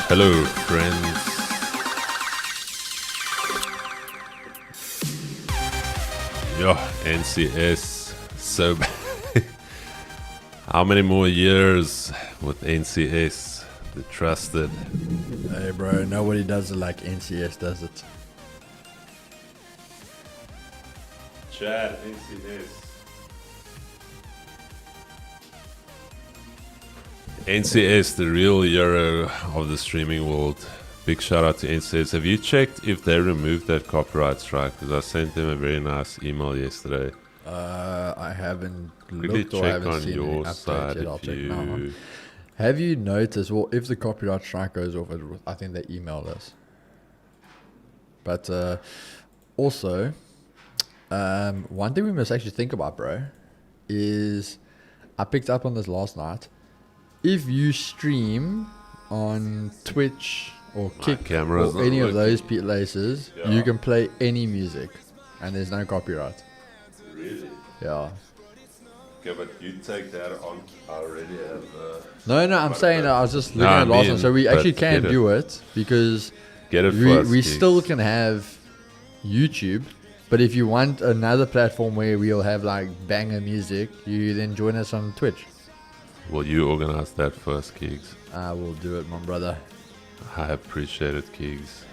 Hello, friends. Yo, NCS. So how many more years with NCS? The trusted. Hey, bro, nobody does it like NCS does it. Chad, NCS. NCS, the real hero of the streaming world. Big shout out to NCS. Have you checked if they removed that copyright strike? Because I sent them a very nice email yesterday. I haven't Quickly looked or I check haven't on seen any your update side yet. I'll if check now. you... Have you noticed, well, if the copyright strike goes off, I think they emailed us. But also, one thing we must actually think about, bro, is I picked up on this last night. If you stream on Twitch or Kick or any of those places, you can play any music and there's no copyright. Really? Yeah. Okay, but you take that on. I already have... No, I'm saying I was just looking at last one. So we actually can do it because we still can have YouTube. But if you want another platform where we'll have like banger music, you then join us on Twitch. Well, you organize that first, Keegs. I will do it, my brother. I appreciate it, Keegs.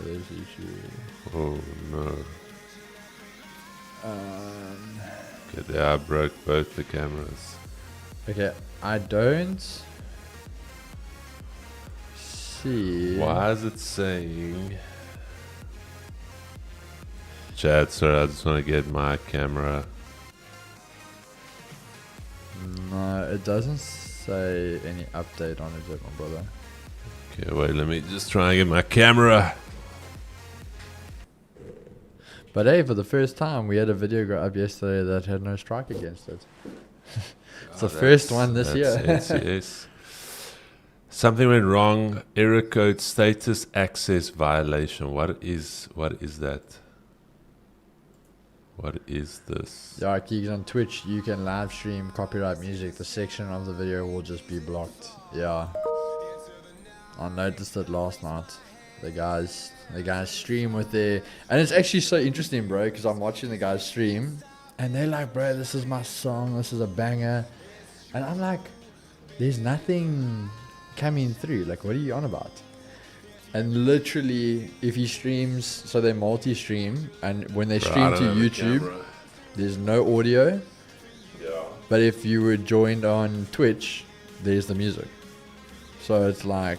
There's YouTube. Oh, no. Okay, there I broke both the cameras. Okay, I don't see. Why is it saying... Chad, sorry, I just want to get my camera. No, it doesn't say any update on it yet, my brother. Okay, wait, let me just try and get my camera. But hey, for the first time, we had a video go up yesterday that had no strike against it. It's the first one this year. NCS. Something went wrong. Error code status access violation. What is that? What is this? Yeah, Keegs, on Twitch, you can live stream copyright music. The section of the video will just be blocked. Yeah. I noticed it last night. The guys stream with their... And it's actually so interesting, bro, because I'm watching the guys stream. And they're like, bro, this is my song. This is a banger. And I'm like, there's nothing coming through. Like, what are you on about? And literally, if he streams, so they multi-stream, and when they stream to YouTube, there's no audio. Yeah. But if you were joined on Twitch, there's the music. So it's like,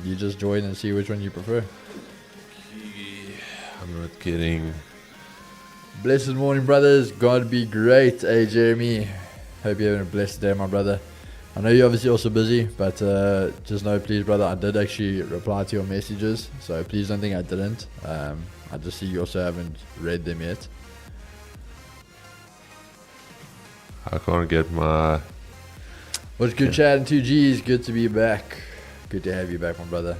you just join and see which one you prefer. I'm not kidding. Blessed morning, brothers. God be great. Hey, Jeremy. Hope you're having a blessed day, my brother. I know you're obviously also busy, but just know, please, brother, I did actually reply to your messages, so please don't think I didn't. I just see you also haven't read them yet. I can't get my... What's good, Chad and 2Gs? Good to be back. Good to have you back, my brother.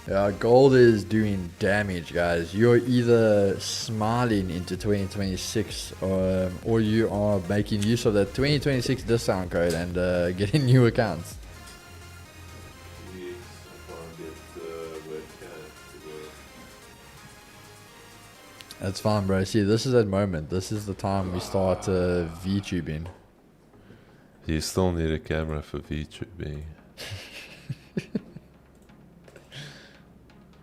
Yeah, gold is doing damage, guys. You're either smiling into 2026 or you are making use of that 2026 discount code and getting new accounts. That's fine, bro. See, this is that moment. This is the time we start VTubing. You still need a camera for VTubing.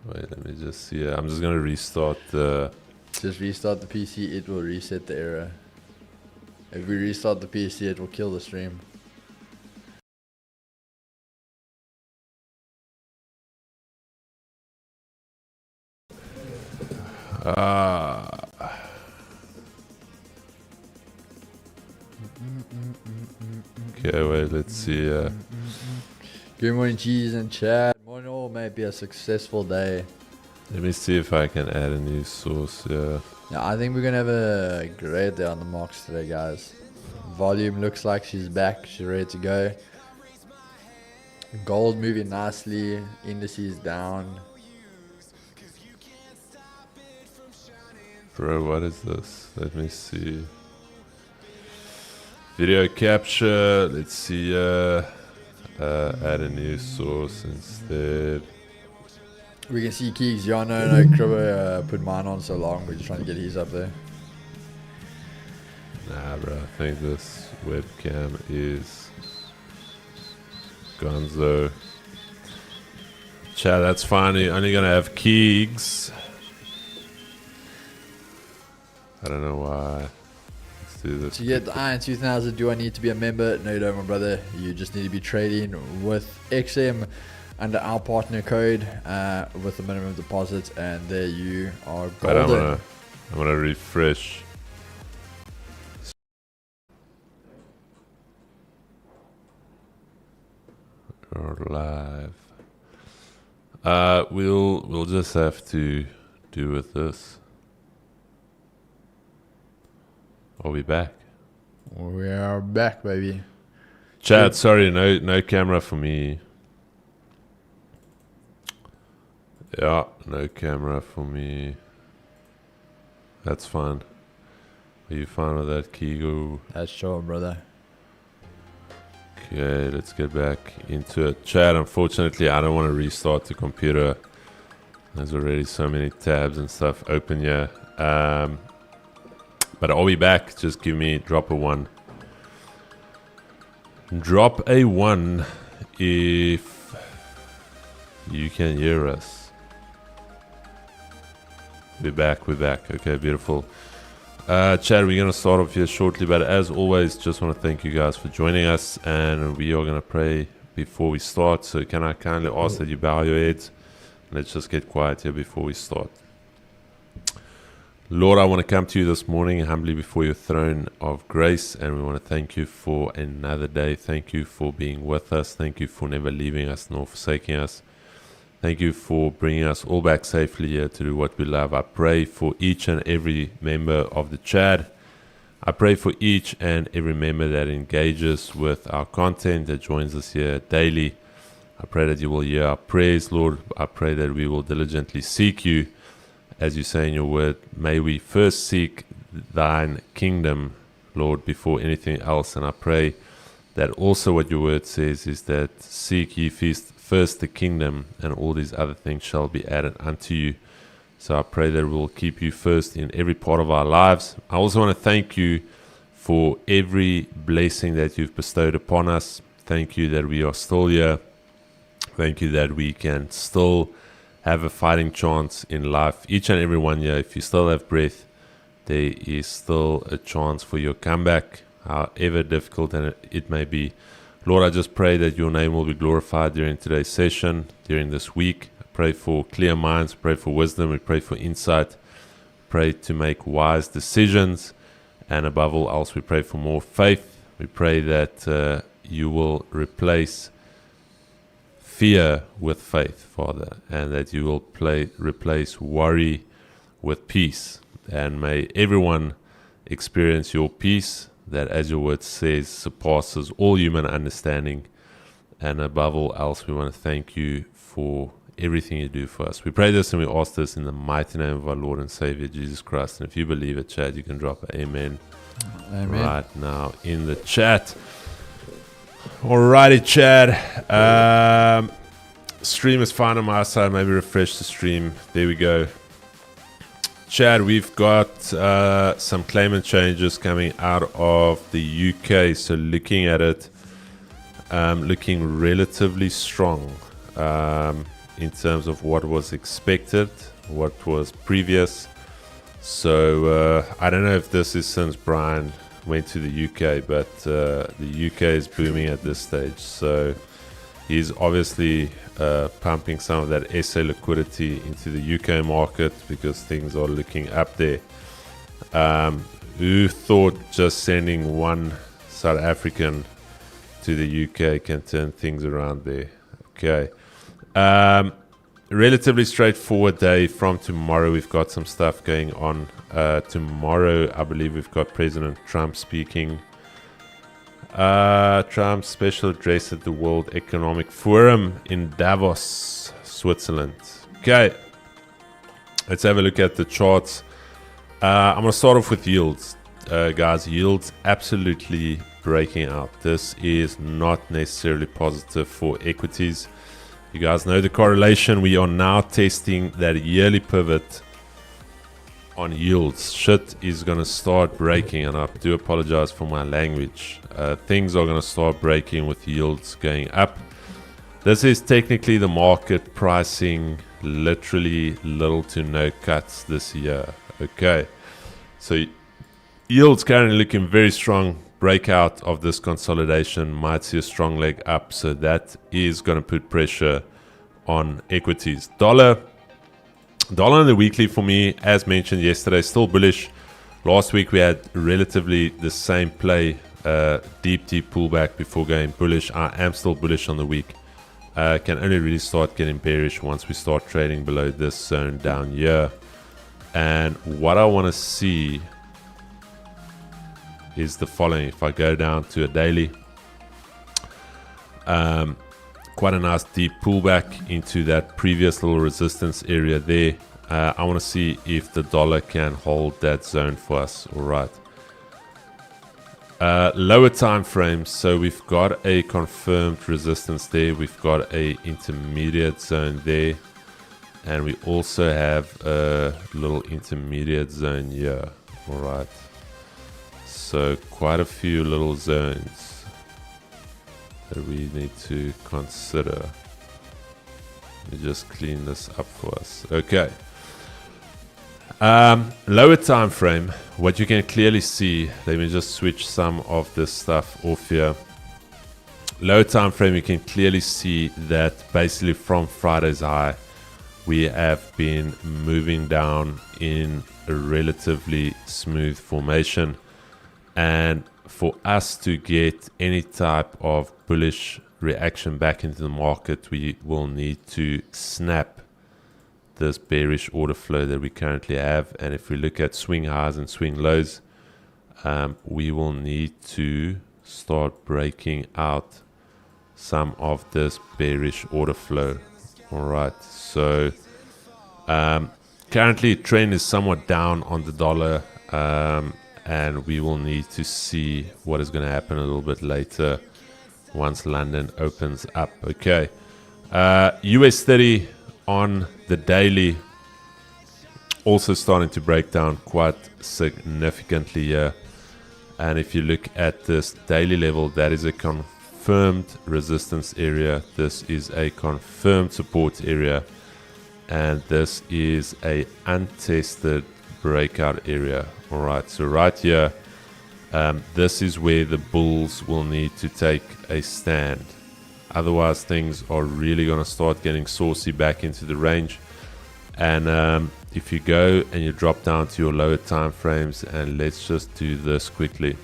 Wait, let me just see. I'm just gonna restart the... Just restart the PC, it will reset the error. If we restart the PC, it will kill the stream. Okay, wait, let's see. Good morning, cheese and chat. Morning all, may be a successful day. Let me see if I can add a new source. Yeah, I think we're gonna have a great day on the mocks today, guys. Volume looks like she's back. She's ready to go. Gold moving nicely. Indices down. Bro, what is this? Let me see. Video capture. Let's see. Add a new source instead. We can see Keegs. Yeah, no, Cribber put mine on so long. We're just trying to get his up there. Nah, bro. I think this webcam is gonzo. Chat, that's fine. You're only gonna have Keegs. I don't know why. Let's do this. To get the Iron 2000, do I need to be a member? No, you don't, my brother. You just need to be trading with XM under our partner code with a minimum deposit, and there you are golden. I'm gonna refresh. We're live. We'll just have to do with this. Are we back? We are back, baby. Chad, sorry, no camera for me. Yeah, no camera for me. That's fine. Are you fine with that, Kigo? That's sure, brother. Okay, let's get back into it. Chad, unfortunately, I don't want to restart the computer. There's already so many tabs and stuff open here. But I'll be back. Just drop a 1. Drop a 1 if you can hear us. We're back. Okay, beautiful. Chad, we're going to start off here shortly, but as always, just want to thank you guys for joining us, and we are going to pray before we start. So can I kindly ask that you bow your heads? Let's just get quiet here before we start. Lord, I want to come to you this morning humbly before your throne of grace, and we want to thank you for another day. Thank you for being with us. Thank you for never leaving us nor forsaking us. Thank you for bringing us all back safely here to do what we love. I pray for each and every member of the Chad. I pray for each and every member that engages with our content, that joins us here daily. I pray that you will hear our prayers, Lord. I pray that we will diligently seek you. As you say in your word, may we first seek thine kingdom, Lord, before anything else. And I pray that also what your word says is that seek ye first the kingdom, and all these other things shall be added unto you. So I pray that we'll keep you first in every part of our lives. I also want to thank you for every blessing that you've bestowed upon us. Thank you that we are still here. Thank you that we can still have a fighting chance in life. Each and every one here, if you still have breath, there is still a chance for your comeback, however difficult it may be. Lord, I just pray that your name will be glorified during today's session, during this week. I pray for clear minds, pray for wisdom, we pray for insight, pray to make wise decisions, and above all else, we pray for more faith. We pray that you will replace fear with faith, Father, and that you will replace worry with peace. And may everyone experience your peace, that, as your word says, surpasses all human understanding. And above all else, we want to thank you for everything you do for us. We pray this and we ask this in the mighty name of our Lord and Savior, Jesus Christ. And if you believe it, Chad, you can drop an amen. Amen. Right now in the chat. Alrighty, Chad. Stream is fine on my side. Maybe refresh the stream. There we go. Chad, we've got some claimant changes coming out of the UK. So looking at it, looking relatively strong in terms of what was expected, what was previous. So I don't know if this is since Brian went to the UK, but the UK is booming at this stage. So he's obviously pumping some of that SA liquidity into the UK market because things are looking up there. Who thought just sending one South African to the UK can turn things around there? Okay. Relatively straightforward day from tomorrow. We've got some stuff going on. Tomorrow, I believe we've got President Trump speaking. Trump's special address at the World Economic Forum in Davos, Switzerland. Okay, let's have a look at the charts. I'm going to start off with yields. Guys, yields absolutely breaking out. This is not necessarily positive for equities. You guys know the correlation. We are now testing that yearly pivot on yields. Shit is going to start breaking, and I do apologize for my language. Things are going to start breaking with yields going up. This is technically the market pricing literally little to no cuts this year. Okay, so yields currently looking very strong. Breakout of this consolidation might see a strong leg up, so that is going to put pressure on equities. Dollar on the weekly for me, as mentioned yesterday, still bullish. Last week we had relatively the same play, deep pullback before going bullish. I am still bullish on the week. Can only really start getting bearish once we start trading below this zone down here. And what I want to see is the following. If I go down to a daily, quite a nice deep pullback into that previous little resistance area there. I want to see if the dollar can hold that zone for us. All right. Lower time frames, so we've got a confirmed resistance there, we've got a intermediate zone there, and we also have a little intermediate zone here. All right, so quite a few little zones that we need to consider. Let me just clean this up for us. Okay. Lower time frame, what you can clearly see, let me just switch some of this stuff off here. Lower time frame, you can clearly see that basically from Friday's high we have been moving down in a relatively smooth formation, and for us to get any type of bullish reaction back into the market, we will need to snap this bearish order flow that we currently have. And if we look at swing highs and swing lows, we will need to start breaking out some of this bearish order flow. All right, so currently trend is somewhat down on the dollar, and we will need to see what is going to happen a little bit later once London opens up. Okay, US 30 on the daily also starting to break down quite significantly here. And if you look at this daily level, that is a confirmed resistance area, this is a confirmed support area, and this is a untested breakout area. All right, so right here, this is where the bulls will need to take a stand. Otherwise, things are really going to start getting saucy back into the range. And if you go and you drop down to your lower time frames, and let's just do this quickly,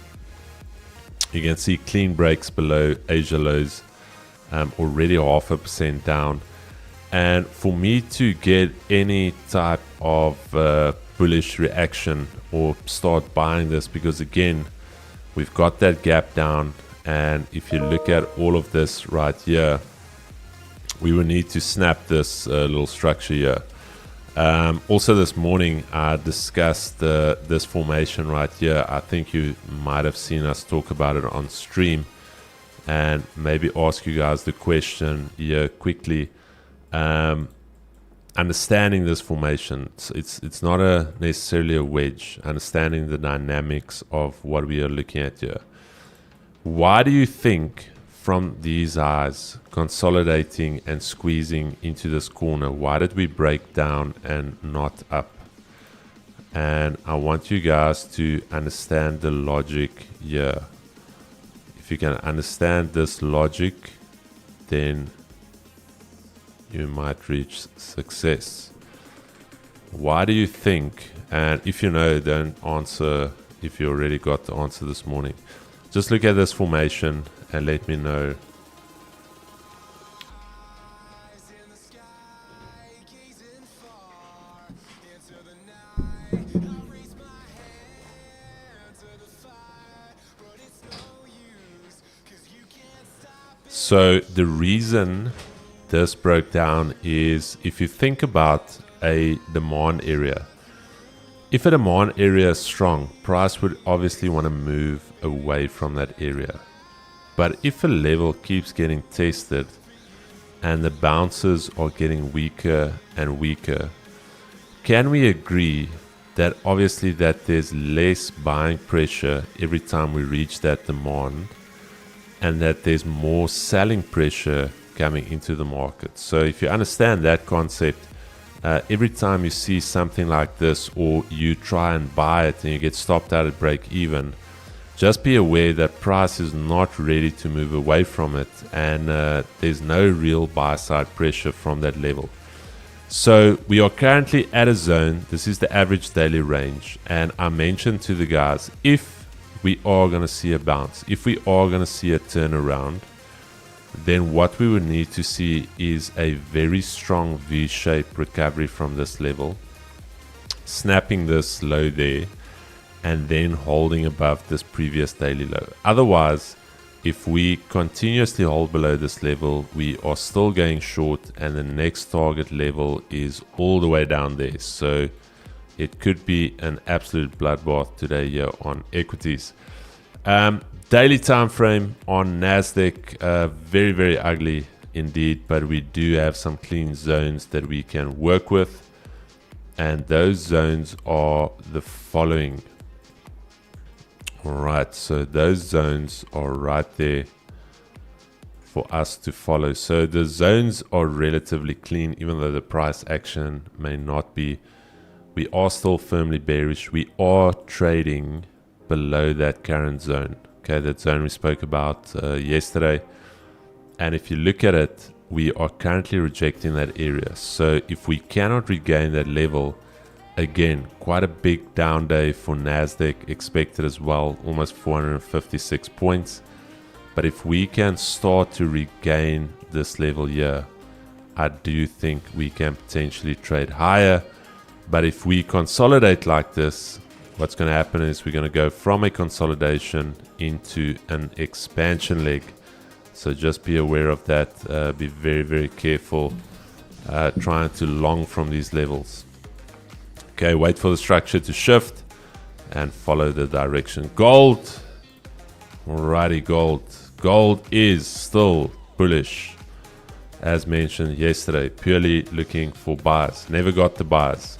you can see clean breaks below Asia lows, already 0.5% down. And for me to get any type of bullish reaction or start buying this, because again, we've got that gap down. And if you look at all of this right here, we will need to snap this little structure here. Also this morning, I discussed this formation right here. I think you might have seen us talk about it on stream, and maybe ask you guys the question here quickly. Understanding this formation, it's not necessarily a wedge. Understanding the dynamics of what we are looking at here. Why do you think from these highs consolidating and squeezing into this corner, why did we break down and not up? And I want you guys to understand the logic here. If you can understand this logic, then you might reach success. Why do you think? And if you know, don't answer if you already got the answer this morning. Just look at this formation and let me know. So the reason this broke down is, if you think about a demand area, if a demand area is strong, price would obviously want to move away from that area. But if a level keeps getting tested and the bounces are getting weaker and weaker, can we agree that obviously that there's less buying pressure every time we reach that demand, and that there's more selling pressure coming into the market? So if you understand that concept, every time you see something like this, or you try and buy it and you get stopped out at break even, just be aware that price is not ready to move away from it, and there's no real buy side pressure from that level. So we are currently at a zone. This is the average daily range, and I mentioned to the guys, if we are going to see a bounce, if we are going to see a turnaround, then what we would need to see is a very strong V-shaped recovery from this level, snapping this low there, and then holding above this previous daily low. Otherwise, if we continuously hold below this level, we are still going short, and the next target level is all the way down there. So it could be an absolute bloodbath today here on equities. Daily time frame on NASDAQ, very, very ugly indeed, but we do have some clean zones that we can work with, and those zones are the following. Alright, so those zones are right there for us to follow. So the zones are relatively clean, even though the price action may not be. We are still firmly bearish. We are trading below that current zone. Okay, that zone we spoke about yesterday. And if you look at it, we are currently rejecting that area. So if we cannot regain that level, again, quite a big down day for NASDAQ expected as well, almost 456 points. But if we can start to regain this level here, I do think we can potentially trade higher. But if we consolidate like this, what's going to happen is we're going to go from a consolidation into an expansion leg. So just be aware of that. Be very, very careful trying to long from these levels. Okay, wait for the structure to shift and follow the direction. Gold. Alrighty, gold. Gold is still bullish. As mentioned yesterday, purely looking for buys. Never got the buys.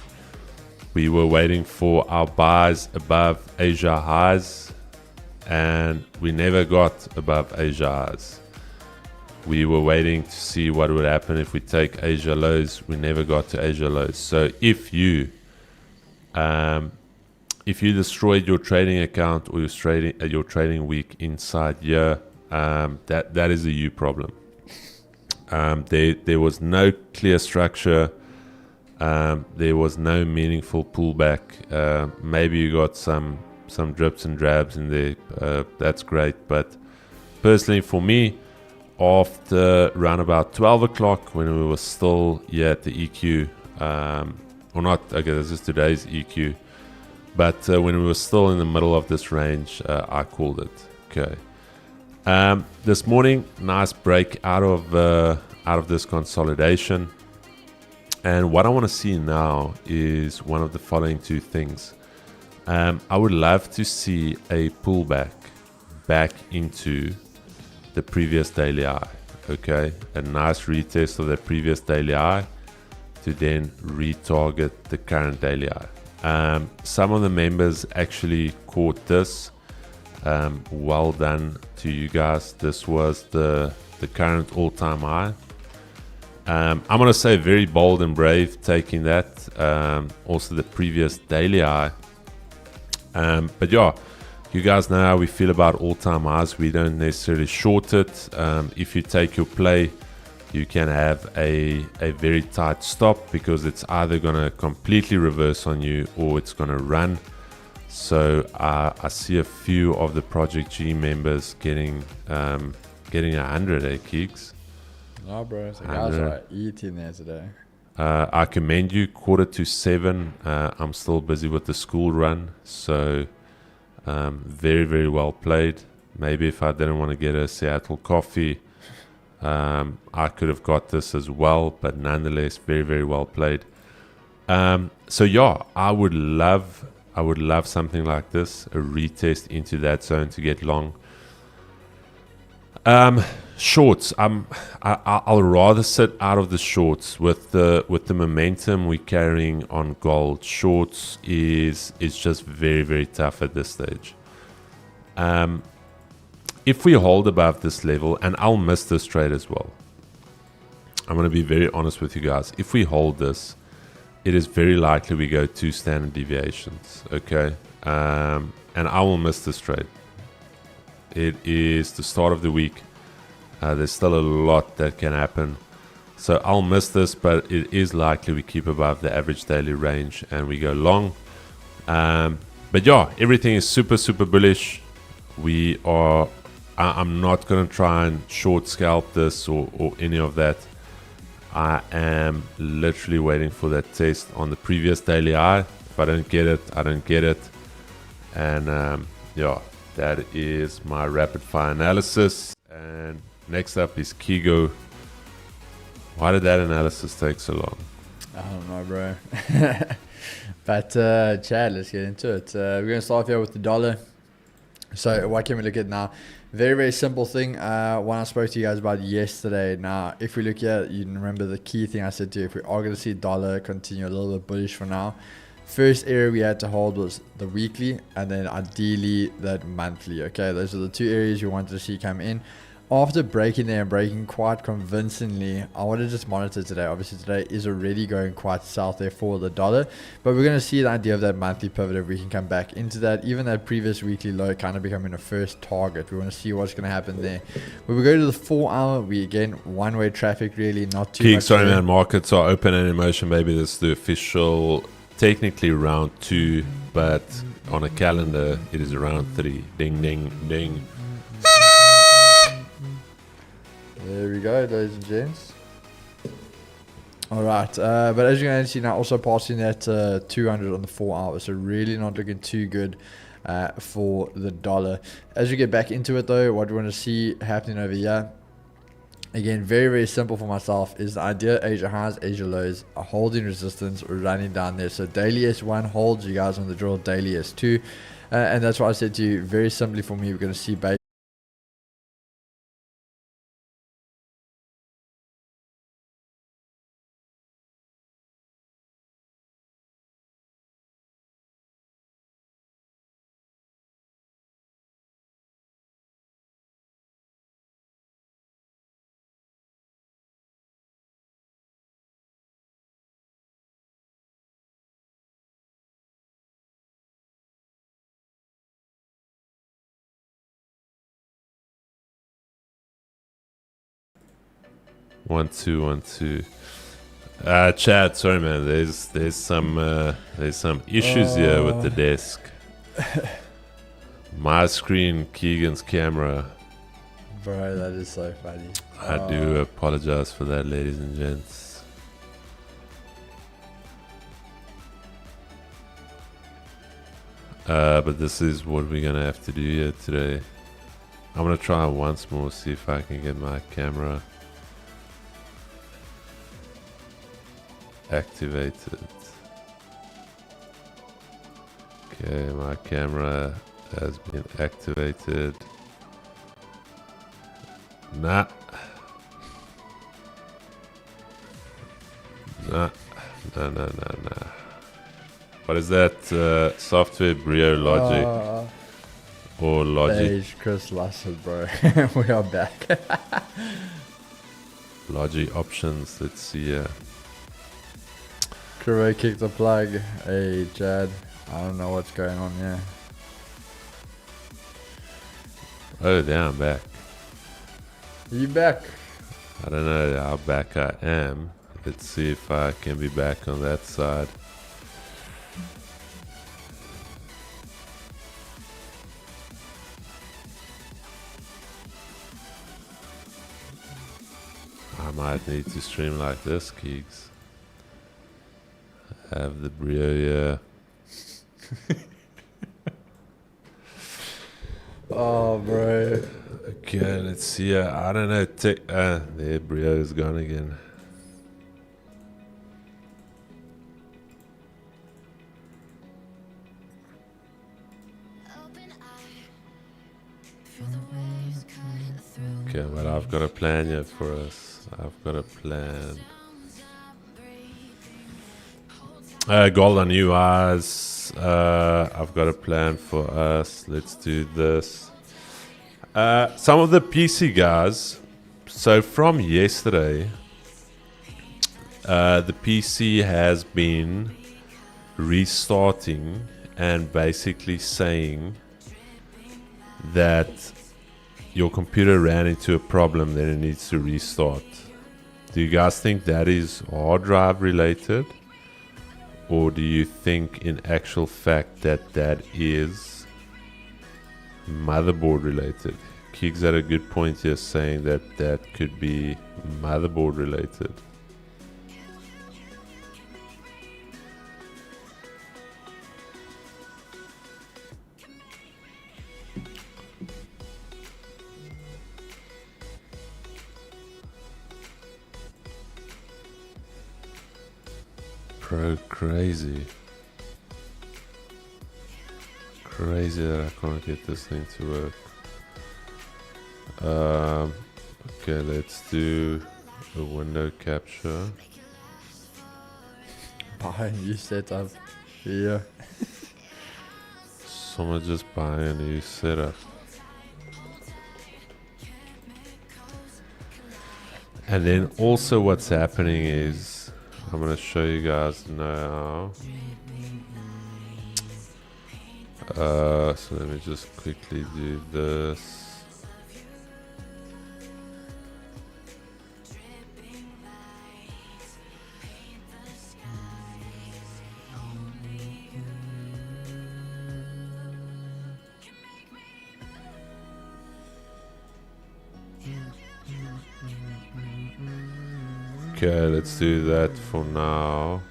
We were waiting for our buys above Asia highs, and we never got above Asia highs. We were waiting to see what would happen if we take Asia lows. We never got to Asia lows. So if you destroyed your trading account or your trading week inside here, that is a you problem. There was no clear structure. There was no meaningful pullback. Maybe you got some drips and drabs in there. That's great. But personally, for me, after around about 12 o'clock, when we were still here at the EQ, or not, okay, this is today's EQ, but when we were still in the middle of this range, I called it. Okay. This morning, nice break out of this consolidation. And what I want to see now is one of the following two things. I would love to see a pullback back into the previous daily high. Okay, a nice retest of the previous daily high to then retarget the current daily high. Some of the members actually caught this. Well done to you guys. This was the current all-time high. I'm going to say very bold and brave taking that. Also the previous daily high. But yeah, you guys know how we feel about all-time highs. We don't necessarily short it. If you take your play, you can have a very tight stop, because it's either going to completely reverse on you or it's going to run. So I see a few of the Project G members getting 100 kicks. No, bro. The guys are eating there today. I commend you. 6:45. I'm still busy with the school run. So very, very well played. Maybe if I didn't want to get a Seattle coffee, I could have got this as well. But nonetheless, very, very well played. So yeah, I would love something like this, a retest into that zone to get long. Shorts. I'll rather sit out of the shorts with the momentum we're carrying on gold. Shorts is just very, very tough at this stage. If we hold above this level, and I'll miss this trade as well. I'm going to be very honest with you guys. If we hold this, it is very likely we go 2 standard deviations. Okay, and I will miss this trade. It is the start of the week. There's still a lot that can happen. So I'll miss this, but it is likely we keep above the average daily range and we go long. But yeah, everything is super, super bullish. I'm not going to try and short scalp this or any of that. I am literally waiting for that test on the previous daily high. If I don't get it, I don't get it. And yeah, that is my rapid fire analysis. And next up is Kigo. Why did that analysis take so long? I don't know, bro. But Chad, let's get into it. We're going to start here with the dollar. So what can we look at now? Very, very simple thing. One I spoke to you guys about yesterday. Now, if we look at, you remember the key thing I said to you, if we are going to see dollar continue a little bit bullish for now, first area we had to hold was the weekly, and then ideally that monthly. Okay, those are the 2 areas you wanted to see come in. After breaking there and breaking quite convincingly, I want to just monitor today. Obviously today is already going quite south there for the dollar, but we're going to see the idea of that monthly pivot if we can come back into that. Even that previous weekly low kind of becoming a first target. We want to see what's going to happen there. When we go to the 4 hour, we again one-way traffic, really not too much. Sorry man, markets are open and in motion, baby. This is the official, technically round 2, but on a calendar it is round 3. Ding ding ding. There we go, ladies and gents. Alright, but as you can see now, also passing that 200 on the 4 hours, so really not looking too good for the dollar. As we get back into it though, what we want to see happening over here, again, very, very simple for myself, is the idea Asia highs, Asia lows are holding resistance, running down there. So daily S1 holds, you guys on the drill, daily S2, and that's why I said to you, very simply for me, we're going to see base. One two. Chad, sorry man. There's some issues here with the desk. My screen, Keegan's camera. Bro, that is so funny. I do apologize for that, ladies and gents. But this is what we're gonna have to do here today. I'm gonna try once more, see if I can get my camera activated. Okay, my camera has been activated. Nah. What is that? Software Brio Logic or Logic? Page Chris Lussard, bro. We are back. Logic options. Let's see here. Crew kicked the plug. Hey, Chad. I don't know what's going on here. Oh, yeah, I'm back. You back? I don't know how back I am. Let's see if I can be back on that side. I might need to stream like this, Keeks. Have the Brio here. Oh, bro. Okay, let's see. I don't know. There, Brio is gone again. Okay, but I've got a plan here for us. I've got a plan. Gold on new eyes. I've got a plan for us. Let's do this. Some of the PC guys. So from yesterday, the PC has been restarting and basically saying that your computer ran into a problem, then it needs to restart. Do you guys think that is hard drive related? Or do you think in actual fact that that is motherboard related? Keeks had a good point here saying that that could be motherboard related. Bro, crazy. Crazy that I can't get this thing to work. Okay, let's do a window capture. Buy a new setup. Yeah. Someone just buy a new setup. And then also what's happening is, I'm going to show you guys now. So let me just quickly do this. Okay, let's do that for now.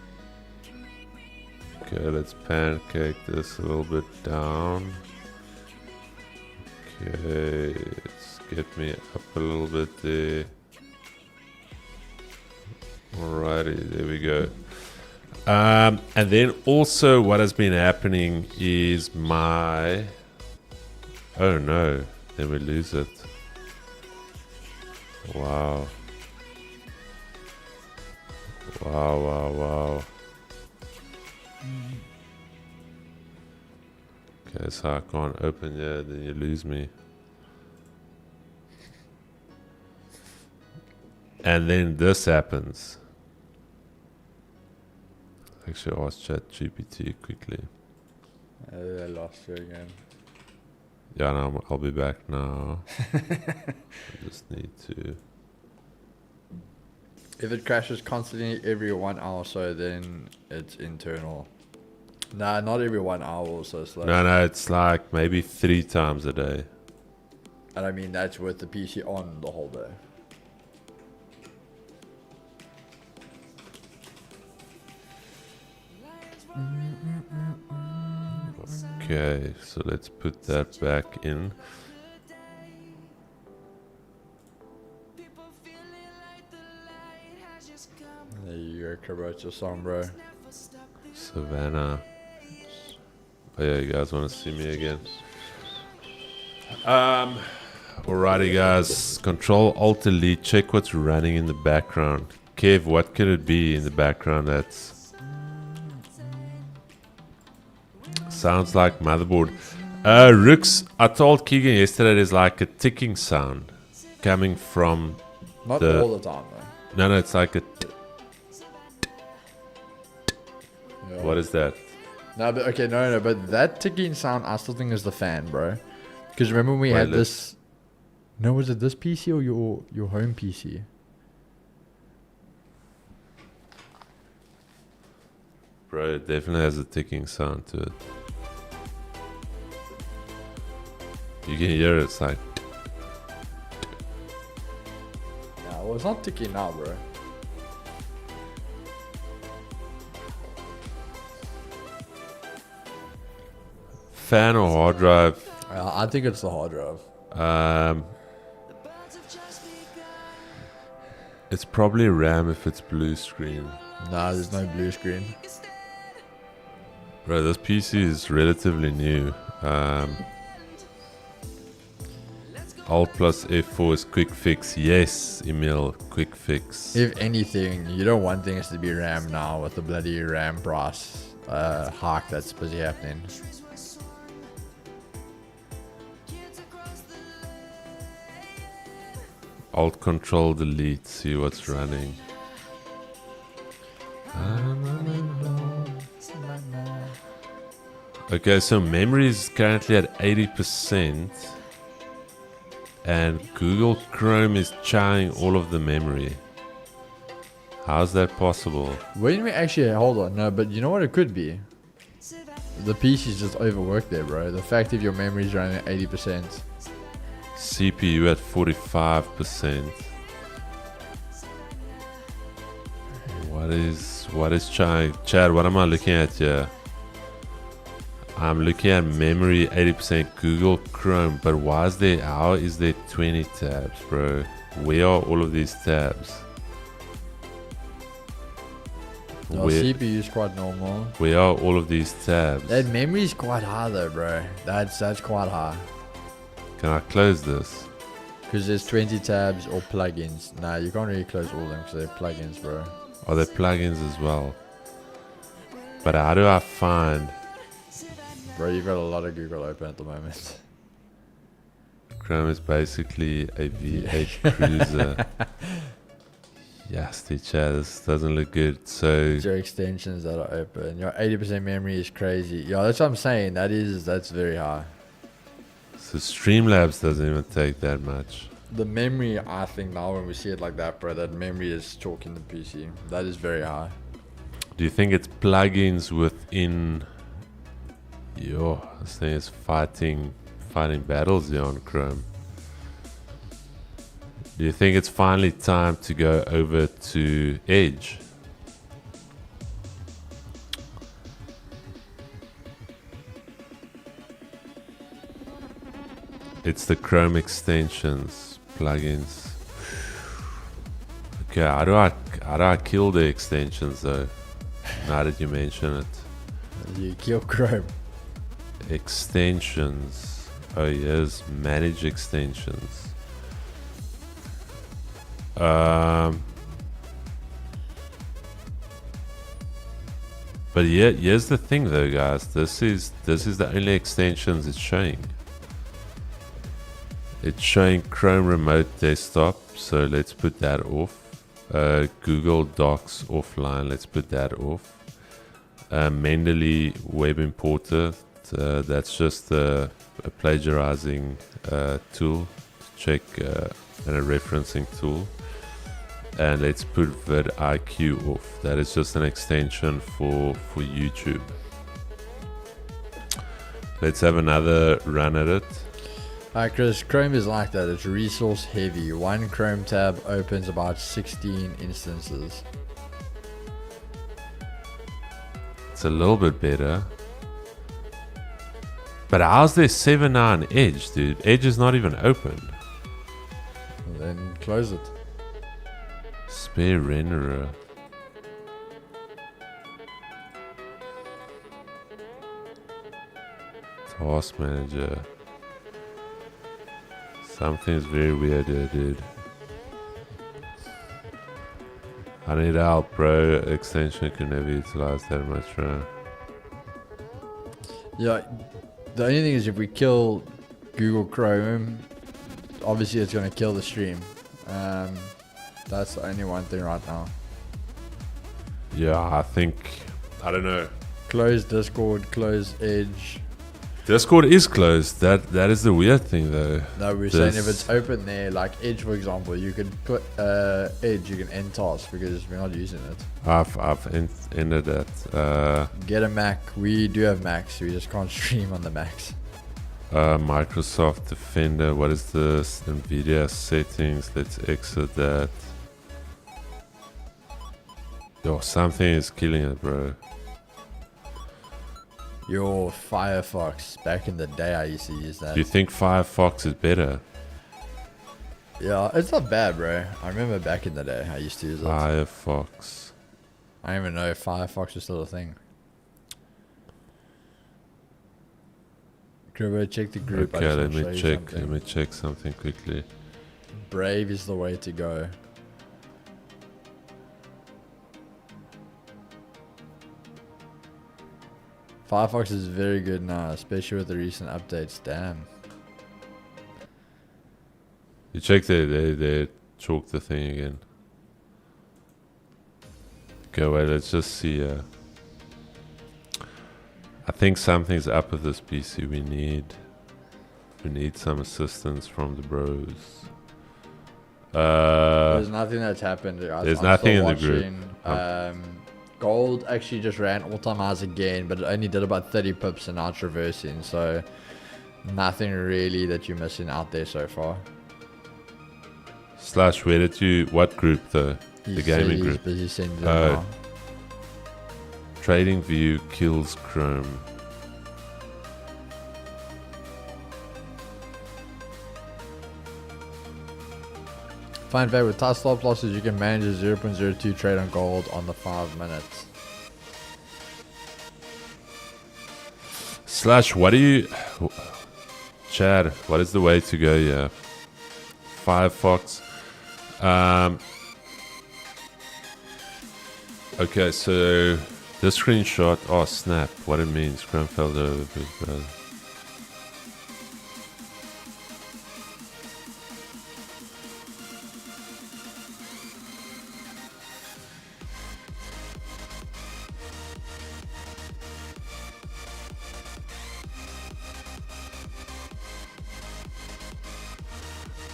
Okay, let's pancake this a little bit down. Okay, let's get me up a little bit there. Alrighty, there we go. And then also what has been happening is my... Oh no, then we lose it. Wow. Wow. Okay, so I can't open yet, then you lose me. And then this happens. Actually, ask ChatGPT quickly. I lost you again. Yeah, no, I'll be back now. I just need to... If it crashes constantly every 1 hour or so, then it's internal. Nah, not every 1 hour or so. No, it's like maybe 3 times a day. And I mean, that's with the PC on the whole day. Okay, so let's put that back in. There you go, about your song, bro. Savannah. Oh yeah, you guys want to see me again? Alrighty guys, Control Alt Delete, check what's running in the background. Kev, what could it be in the background that's... Sounds like motherboard. Rooks, I told Keegan yesterday there's like a ticking sound coming from... Not all the time though. No, it's like a... Yeah. What is that? No, but okay, no, but that ticking sound I still think is the fan, bro. Because remember when we had this... No, was it this PC or your home PC? Bro, it definitely has a ticking sound to it. You can hear it, it's like... Yeah, well, it's not ticking now, bro. Fan or hard drive? I think it's the hard drive. It's probably RAM if it's blue screen. Nah, there's no blue screen. Bro, this PC is relatively new. Alt plus F4 is quick fix. Yes, Emil, quick fix. If anything, you don't want things to be RAM now with the bloody RAM price hike that's busy happening. Alt control delete. See what's running. Okay, so memory is currently at 80%. And Google Chrome is chowing all of the memory. How's that possible? When we actually hold on, no, but you know what it could be? The PC's just overworked there, bro. The fact that your memory's running at 80%. CPU at 45%. What is Chad, what am I looking at here? I'm looking at memory 80% Google Chrome, but how is there 20 tabs, bro? Where are all of these tabs? Your CPU is quite normal. Where are all of these tabs? That memory is quite high though, bro. That's quite high. Can I close this? Because there's 20 tabs or plugins. Nah, you can't really close all of them because they're plugins, bro. Are there plugins as well? But how do I find... Bro, you've got a lot of Google open at the moment. Chrome is basically a V8 cruiser. Yes, teacher, this doesn't look good. So your extensions that are open. Your 80% memory is crazy. Yeah, that's what I'm saying. That's very high. So Streamlabs doesn't even take that much. The memory, I think now when we see it like that, bro, that memory is chalking the PC. That is very high. Do you think it's plugins within... this thing is fighting battles here on Chrome. Do you think it's finally time to go over to Edge? It's the Chrome extensions, plugins. Okay, how do I kill the extensions though? Now that you mention it. You kill Chrome. Extensions. Oh yes, manage extensions. But yeah, here's the thing though, guys. This is the only extensions it's showing. It's showing Chrome Remote Desktop, so let's put that off. Google Docs offline, let's put that off. Mendeley Web Importer, that's just a plagiarizing tool to check, and a referencing tool. And let's put vidIQ off. That is just an extension for YouTube. Let's have another run at it. Alright, Chris, Chrome is like that. It's resource heavy. One Chrome tab opens about 16 instances. It's a little bit better. But how's there 7 now on Edge, dude? Edge is not even open. Then close it. Spare renderer. Task manager. Something's very weird here, dude. I need help, bro. Extension can never utilize that much RAM. Yeah, the only thing is if we kill Google Chrome, obviously it's going to kill the stream. That's the only one thing right now. Yeah, I don't know. Close Discord, close Edge. Discord is closed. That is the weird thing, though. No, we're saying if it's open there, like Edge, for example, you can put Edge, you can end task because we're not using it. I've ended that. Get a Mac. We do have Macs. We just can't stream on the Macs. Microsoft Defender. What is this? NVIDIA settings. Let's exit that. Yo, something is killing it, bro. Your Firefox. Back in the day, I used to use that. Do you think Firefox is better? Yeah, it's not bad, bro. I remember back in the day, I used to use it. Firefox. I don't even know if Firefox was still a thing. Gribbo, check the group. I Okay, just let wanna show me you check. something. Let me check something quickly. Brave is the way to go. Firefox is very good now, especially with the recent updates. Damn. You check they chalk the thing again. Okay, wait, let's just see. I think something's up with this PC. We need some assistance from the bros. There's nothing that's happened. There's nothing in the group. Gold actually just ran all-time highs again, but it only did about 30 pips and now it's reversing. So nothing really that you're missing out there so far. Slash, where did you? What group though? The gaming group. He's busy sending them now. Trading View kills Chrome. Fine fact, with tight stop losses, you can manage a 0.02 trade on gold on the 5 minutes. Slash, what do you... Chad, what is the way to go here? Firefox. Okay, so this screenshot... Oh, snap. What it means. Chrome fell over.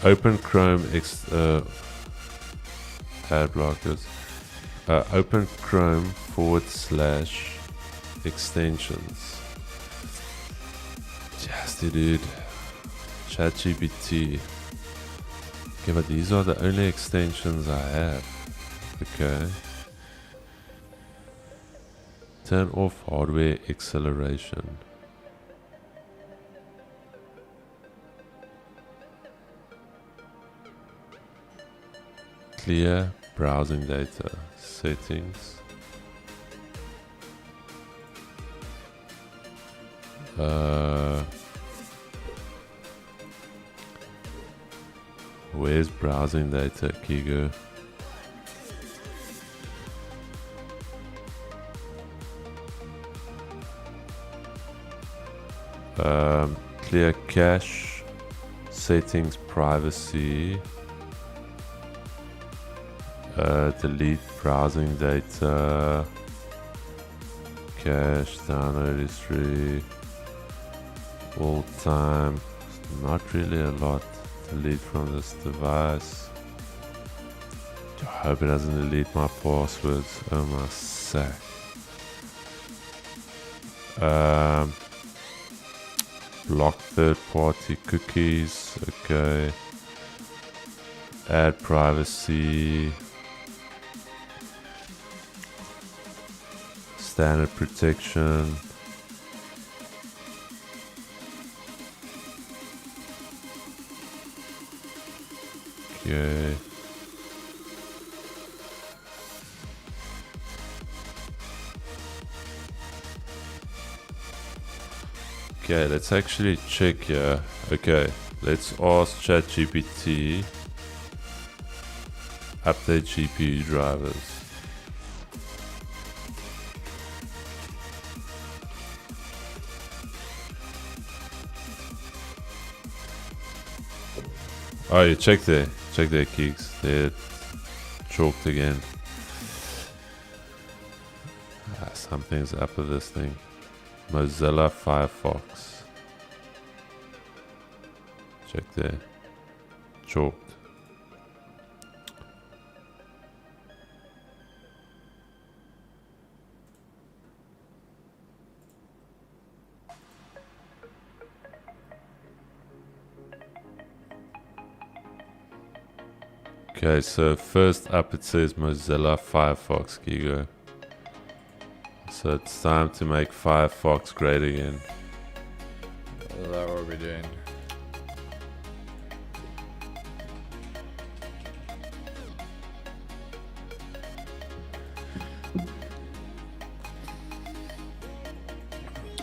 Open Chrome ad blockers. Open Chrome / extensions. Just dude. ChatGPT. Okay, but these are the only extensions I have. Okay. Turn off hardware acceleration. Clear browsing data settings. Where's browsing data, Kigo? Clear cache settings, privacy. Delete browsing data, cache, download history, all time. Not really a lot. Delete from this device. I hope it doesn't delete my passwords. Oh my sack. Block third-party cookies. Okay. Add privacy. Standard protection. Okay. Okay, let's actually check here. Okay, let's ask ChatGPT. Update GPU drivers. Oh, you check there, Keeks. They're chalked again. Something's up with this thing. Mozilla Firefox. Check there. Chalked. Okay, so first up it says Mozilla Firefox, Gigo. So it's time to make Firefox great again. Is that what we're doing?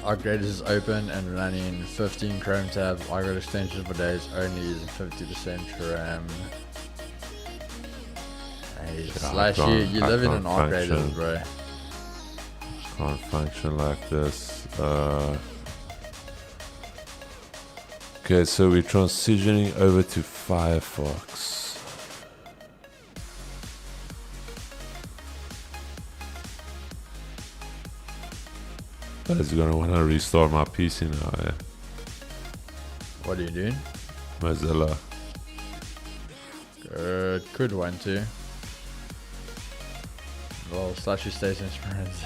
upgrade is open and running 15 Chrome tabs. I got extension for days only using 50% RAM. Hey, slash you live in an upgrade, bro. Can't function like this. Okay, so we're transitioning over to Firefox. Guys, you're gonna wanna restart my PC now, yeah? What are you doing? Mozilla. Good, could want to. Well, slashy station experience.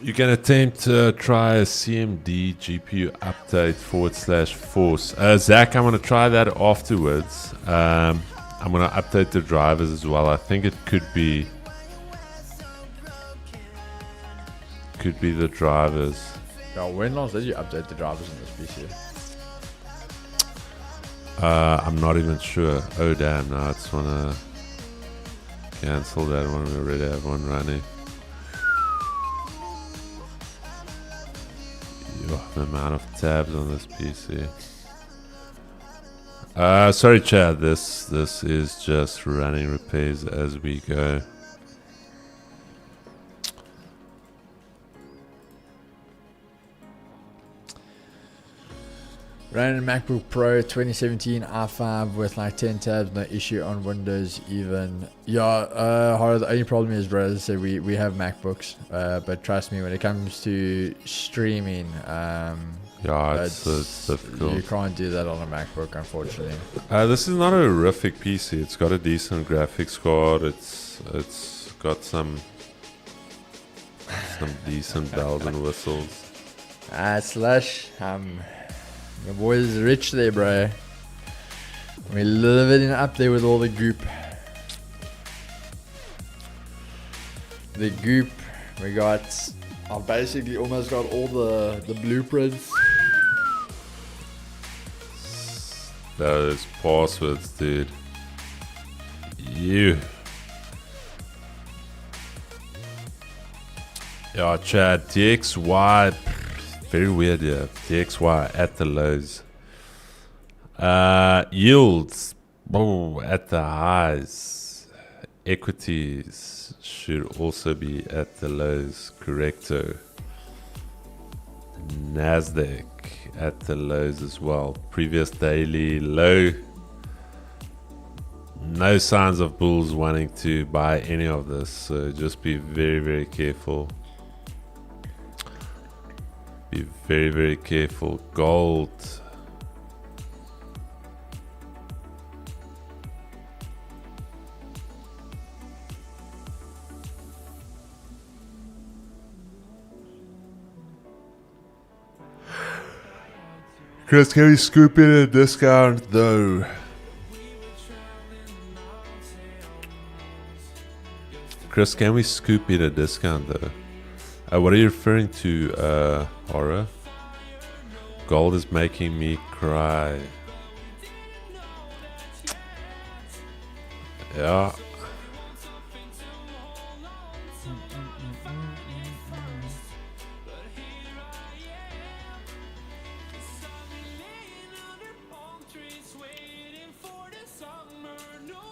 You can attempt to try a CMD GPU update /force. Zach, I'm going to try that afterwards. I'm going to update the drivers as well. I think it could be the drivers. Yeah, when last did you update the drivers in this PC? I'm not even sure. Oh damn, now I just want to cancel that one. We already have one running. The amount of tabs on this PC. Sorry Chad, this is just running repairs as we go. Running a MacBook Pro 2017 i5 with like 10 tabs, no issue on Windows even. Yeah, the only problem is, bro, as I said, we have MacBooks, but trust me, when it comes to streaming, yeah, it's difficult. You can't do that on a MacBook, unfortunately. This is not a horrific PC. It's got a decent graphics card. It's got some decent bells and whistles. Slash, the boy's rich there, bro. We living up there with all the goop. The goop. We got. I've basically almost got all the blueprints. Those passwords, dude. Yeah, Chad. DXY. Very weird, yeah. DXY at the lows. Yields at the highs. Equities should also be at the lows. Correcto. NASDAQ at the lows as well. Previous daily low. No signs of bulls wanting to buy any of this, so just be very, very careful. Be very, very careful. Gold. Chris, can we scoop in a discount though? Chris, can we scoop in a discount though? What are you referring to, Horror? Gold is making me cry. Yeah.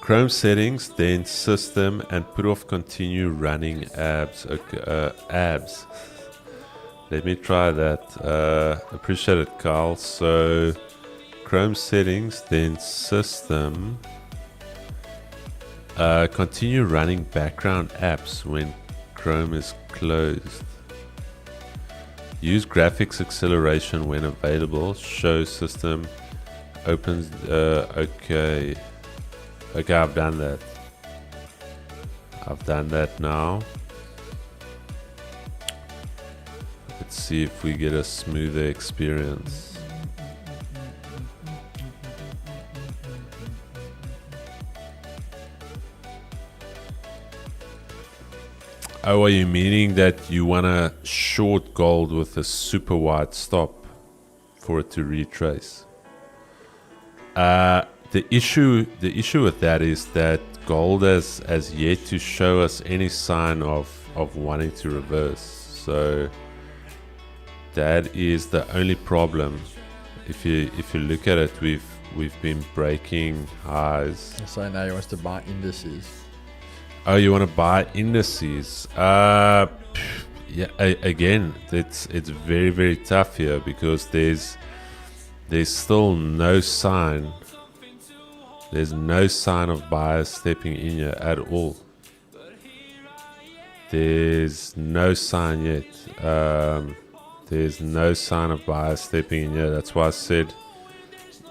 Chrome settings, then system, and put off continue running abs. Okay, abs. Let me try that. Appreciate it, Carl. So, Chrome settings, then system. Continue running background apps when Chrome is closed. Use graphics acceleration when available. Show system opens. Okay. Okay, I've done that. I've done that now. Let's see if we get a smoother experience. Oh, are you meaning that you want to short gold with a super wide stop for it to retrace? the issue with that is that gold has yet to show us any sign of wanting to reverse. So that is the only problem. If you look at it, we've been breaking highs. So now he wants to buy indices. Oh, you want to buy indices? Yeah. Again, it's very, very tough here because there's still no sign. There's no sign of buyers stepping in here at all. There's no sign yet. There's no sign of buyers stepping in here. That's why I said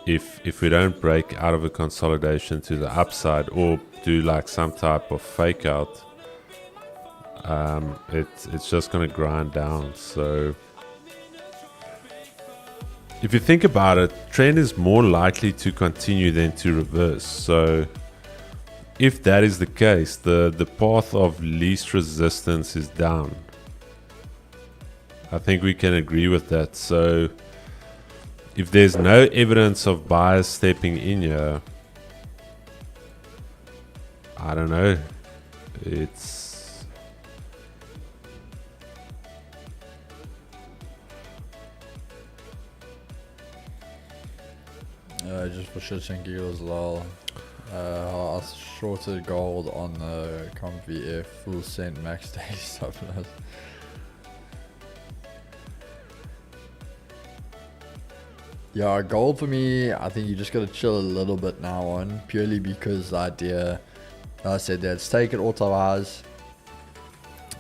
if we don't break out of a consolidation to the upside or do like some type of fake out, it's just going to grind down. So if you think about it, trend is more likely to continue than to reverse. So if that is the case, the path of least resistance is down. I think we can agree with that. So if there's no evidence of buyers stepping in here, I don't know. It's just for shits and giggles, lol. I shorted gold on the Comfy Air full cent max daily stop loss. Yeah, gold for me, I think you just gotta chill a little bit now on, purely because the idea, I said that it's taken all-time highs,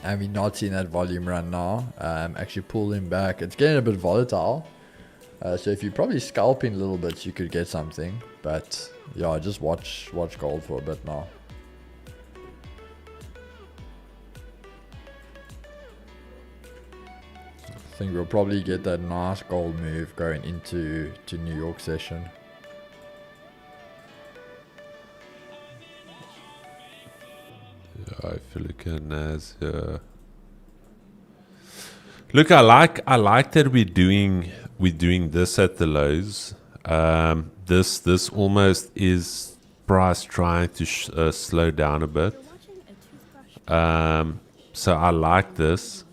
and we're not seeing that volume run now. Actually pulling back, it's getting a bit volatile. So if you're probably scalping a little bit, you could get something. But yeah, just watch gold for a bit now. I think we'll probably get that nice gold move going into New York session. Yeah, if you look at NAS here. Look, I like that we're doing this at the lows. This almost is price trying to slow down a bit. So I like this.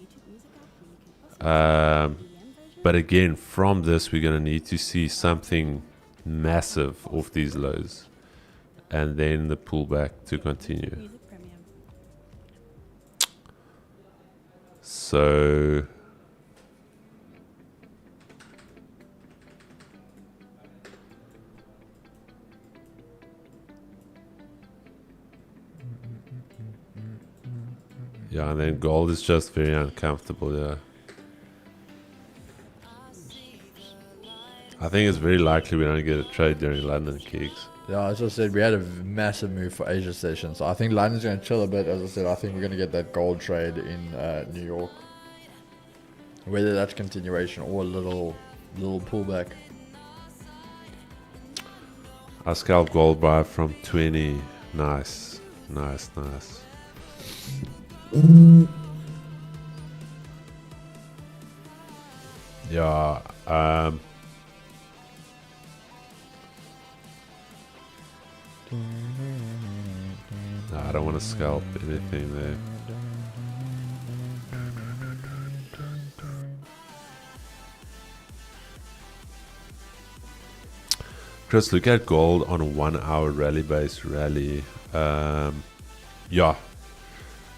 But again, from this, we're going to need to see something massive off these lows, and then the pullback to continue. So yeah, and then gold is just very uncomfortable. Yeah, I think it's very likely we don't get a trade during London kicks. Yeah, as I said, we had a massive move for Asia session, so I think London's going to chill a bit. As I said, I think we're going to get that gold trade in New York. Whether that's continuation or a little pullback. I scalp gold buy from 20. Nice. Yeah. No, I don't want to scalp anything there. Chris, look at gold on a 1 hour rally base rally. Yeah,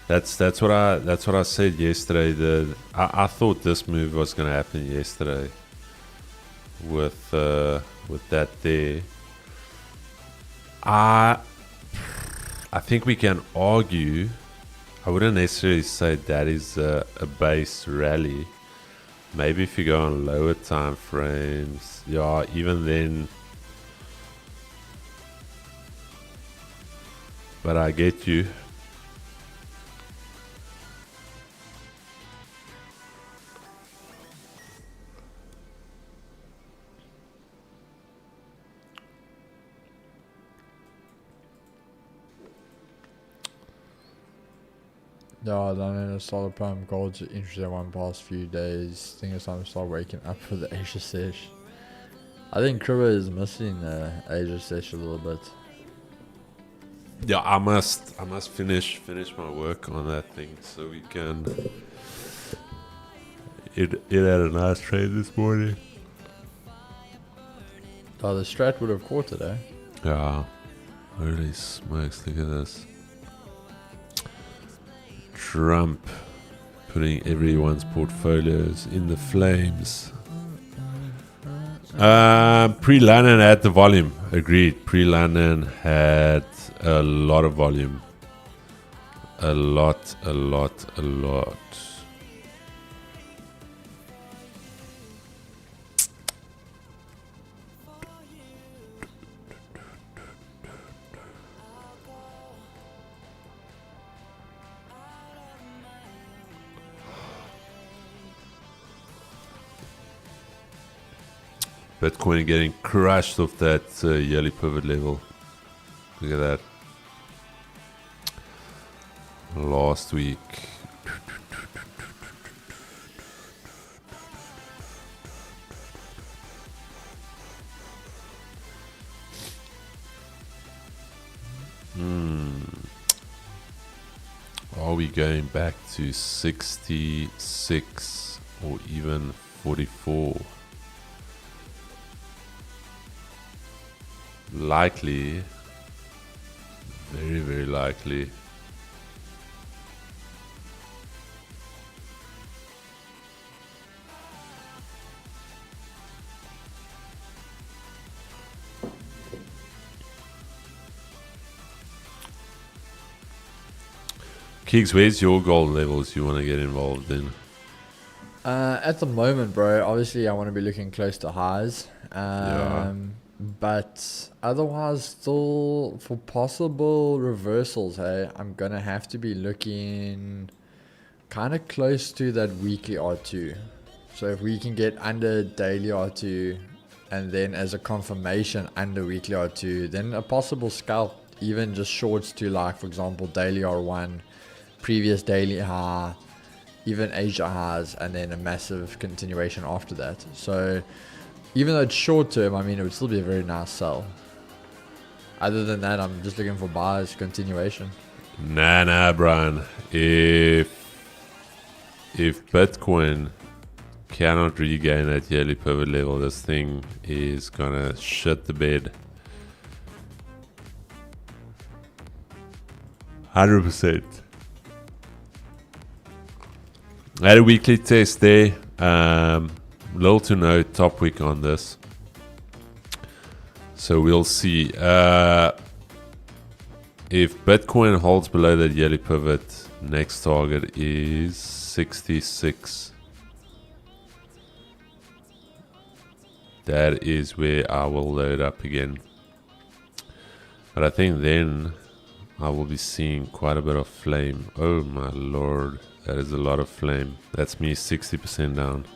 that's what I said yesterday. I thought this move was going to happen yesterday with that there. I think we can argue. I wouldn't necessarily say that is a base rally. Maybe if you go on lower time frames, yeah, even then. But I get you. Yeah, I don't know. Solid pump gold's interesting one past few days. I think it's time to start waking up for the Asia sesh. I think Kriba is missing Asia session a little bit. Yeah, I must finish my work on that thing so we can. It had a nice trade this morning. Oh, the strat would have caught it, eh? Yeah, holy smokes! Look at this. Trump putting everyone's portfolios in the flames. Pre-London had the volume. Agreed. Pre-London had a lot of volume. A lot. Bitcoin getting crushed off that yearly pivot level. Look at that. Last week. Are we going back to 66 or even 44? Likely, very, very likely. Keeks, where's your gold levels you want to get involved in? At the moment, bro, obviously I want to be looking close to highs. Yeah. But otherwise, still for possible reversals, hey, I'm gonna have to be looking kind of close to that weekly R2. So if we can get under daily R2 and then as a confirmation under weekly R2, then a possible scalp, even just shorts to, like, for example, daily R1, previous daily high, even Asia highs, and then a massive continuation after that. So even though it's short term, I mean, it would still be a very nice sell. Other than that, I'm just looking for buys, continuation. Nah, Brian. If Bitcoin cannot regain that yearly pivot level, this thing is gonna shit the bed. 100%. I had a weekly test there. Little to no top wick on this. So we'll see. If Bitcoin holds below that yearly pivot, next target is 66. That is where I will load up again. But I think then I will be seeing quite a bit of flame. Oh my lord, that is a lot of flame. That's me 60% down.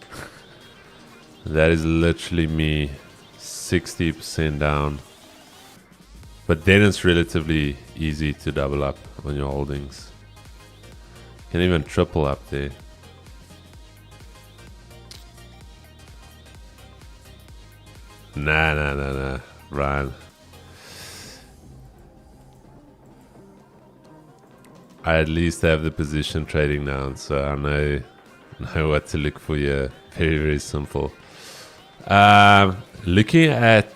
That is literally me 60% down. But then it's relatively easy to double up on your holdings. You can even triple up there. Nah, Ryan. I at least have the position trading now, so I know what to look for here. Very, very simple. Looking at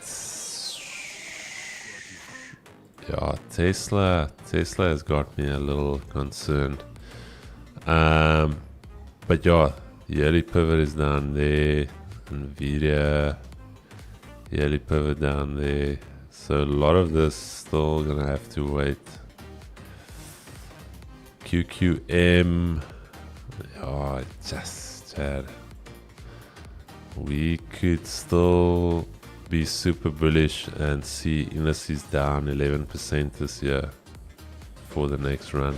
Tesla has got me a little concerned. But yearly pivot is down there. Nvidia, yearly pivot down there. So a lot of this still gonna have to wait. QQM, just Chad. We could still be super bullish and see indices down 11% this year for the next run.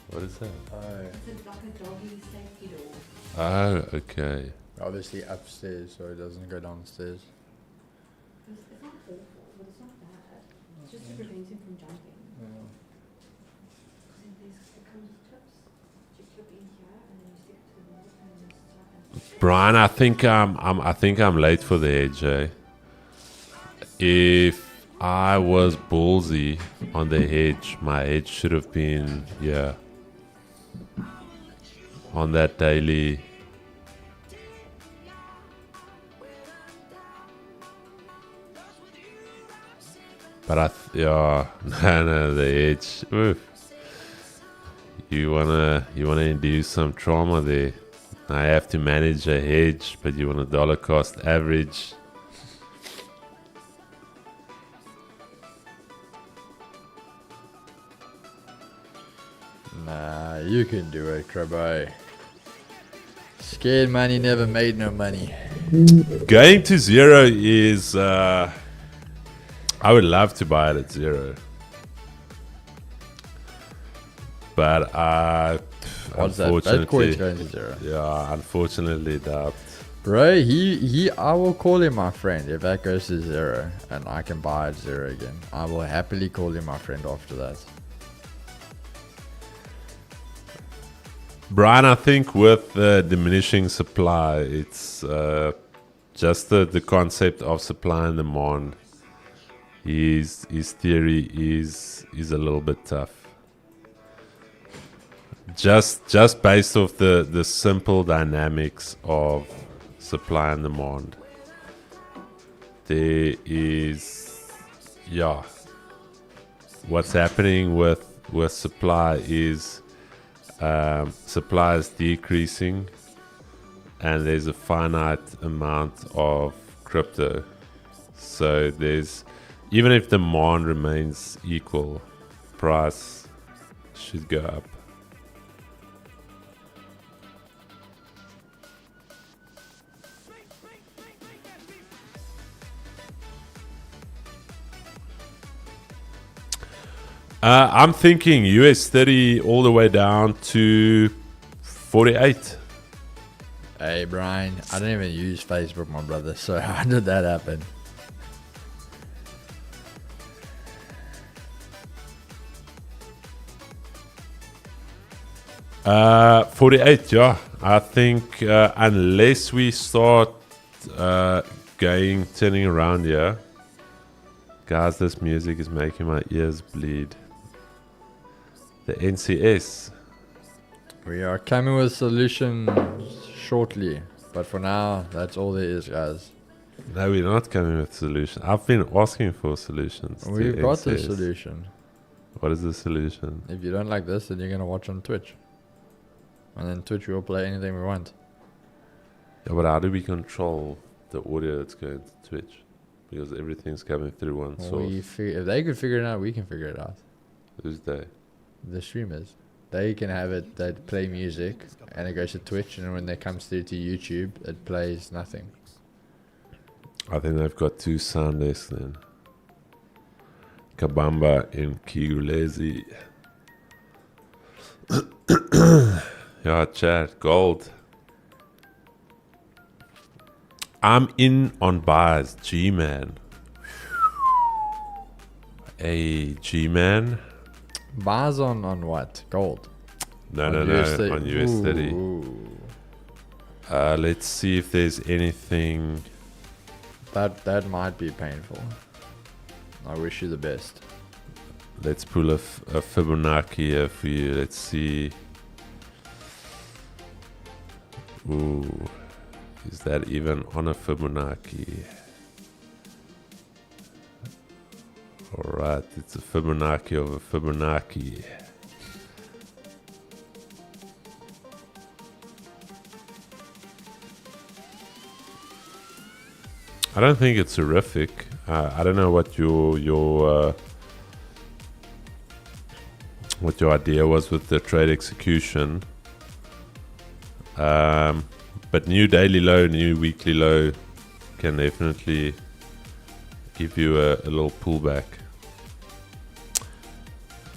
What is that? It's like a doggy safety door. Oh, okay. Obviously upstairs, so it doesn't go downstairs. It's not awful, but it's not bad. It's just to prevent him from jumping. Yeah. Because it comes with tips. Brian, I think I'm late for the hedge. Eh? If I was ballsy on the hedge, my hedge should have been on that daily. But no, the edge. Oof. You wanna induce some trauma there. I have to manage a hedge, but you want a dollar cost average. Nah, you can do it, Crabbo. Scared money never made no money. Going to zero is. I would love to buy it at zero, but What's that? That coin's going to zero. Yeah, unfortunately, doubt. Bro, I will call him my friend if that goes to zero and I can buy at zero again. I will happily call him my friend after that. Brian, I think with the diminishing supply, it's just the concept of supply and demand. His theory is a little bit tough. Just based off the simple dynamics of supply and demand. There is what's happening with supply is supply is decreasing and there's a finite amount of crypto. So there's, even if demand remains equal, price should go up. I'm thinking US 30 all the way down to 48. Hey, Brian, I don't even use Facebook, my brother, so how did that happen? Uh, 48, yeah. I think unless we start turning around here. Guys, this music is making my ears bleed. The NCS. We are coming with solutions shortly, but for now, that's all there is, guys. No, we're not coming with solutions. I've been asking for solutions. We've to got the NCS. solution. What is the solution? If you don't like this, then you're going to watch on Twitch. And then Twitch will play anything we want. Yeah, but how do we control the audio that's going to Twitch? Because everything's coming through one source. If they could figure it out, we can figure it out. Who's they? The streamers. They can have it, they play music, and it goes to Twitch, and when it comes through to YouTube, it plays nothing. I think they've got two sound desks then. Kabamba and Kigulezi. Yeah, chat. Gold. I'm in on buys. G-Man. Hey, G-Man. Bars on what? Gold? No, On no, US no. On US 30. Ooh. Let's see if there's anything. That might be painful. I wish you the best. Let's pull a Fibonacci here for you. Let's see. Ooh. Is that even on a Fibonacci? Alright, it's a Fibonacci of a Fibonacci. I don't think it's horrific. I don't know what your idea was with the trade execution. But new daily low, new weekly low can definitely give you a little pullback.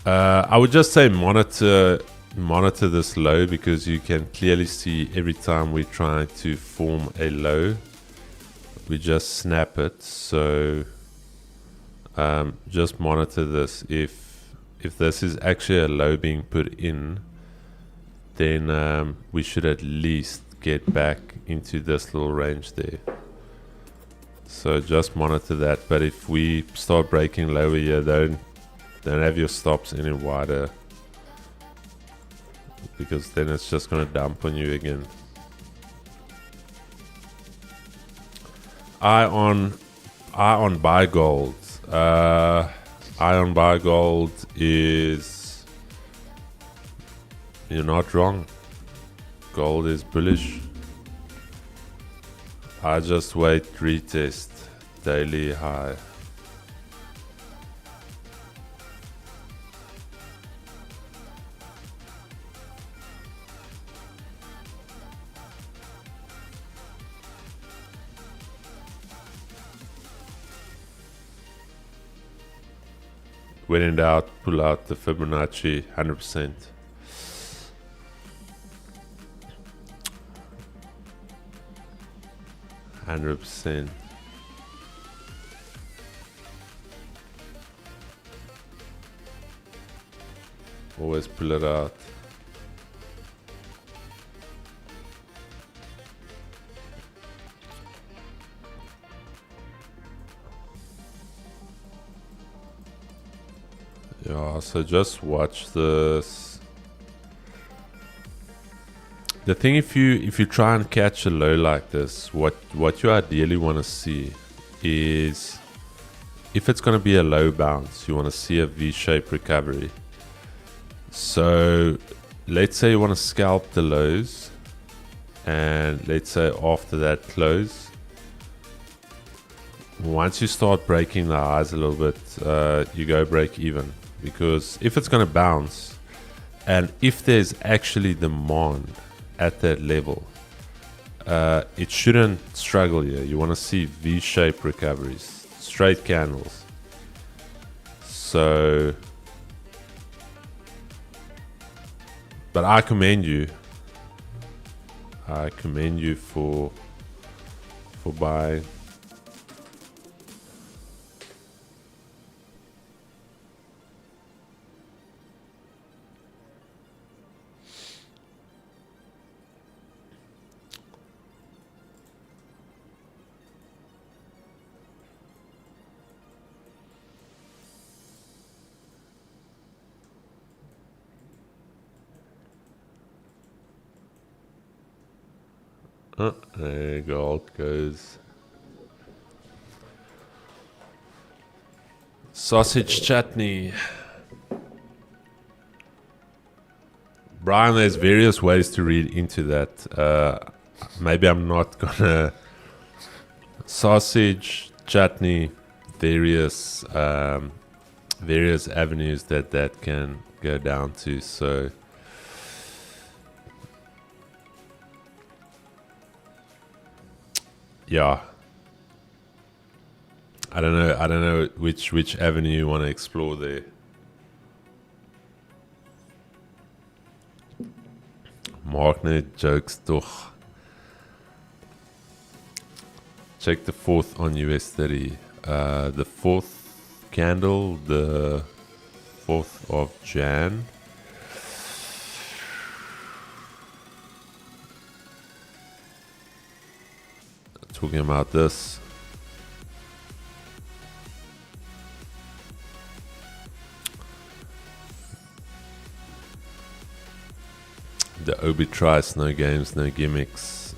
I would just say monitor this low, because you can clearly see every time we try to form a low, we just snap it. So just monitor this. If this is actually a low being put in, then we should at least get back into this little range there. So just monitor that. But if we start breaking lower here, don't have your stops any wider, because then it's just going to dump on you again. Eye on buy gold. Eye on buy gold is, you're not wrong. Gold is bullish. I just wait retest daily high. When in doubt, pull out the Fibonacci 100%. Always pull it out. Yeah, so just watch this. The thing, if you try and catch a low like this, what you ideally want to see is, if it's going to be a low bounce, you want to see a V-shaped recovery. So let's say you want to scalp the lows, and let's say after that close, once you start breaking the highs a little bit, you go break even. Because if it's going to bounce, and if there's actually demand at that level, it shouldn't struggle here. You want to see V-shaped recoveries, straight candles. So, but I commend you for buying. There gold goes. Sausage chutney. Brian, there's various ways to read into that. Maybe I'm not gonna. Sausage chutney, various avenues that can go down to. So yeah, I don't know which avenue you want to explore there. Marknet jokes toch. Check the fourth on US30. The fourth candle, the 4th of Jan. Talking about this. The Obi Trice, no games, no gimmicks.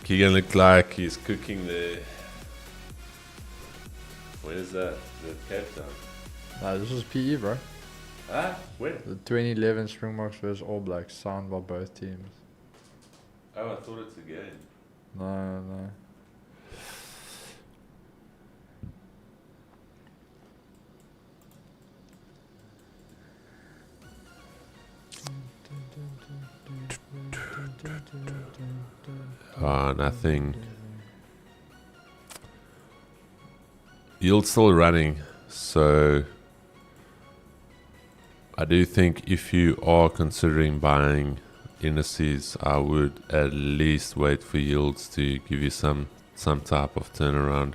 Keegan looked like he's cooking there. When is that? The Cape Town? Nah, this was PE, bro. Ah, when? The 2011 Springboks vs All Blacks, signed by both teams. Oh, I thought it's a game. No. Nothing. Yield's still running, so I do think if you are considering buying indices, I would at least wait for yields to give you some type of turnaround.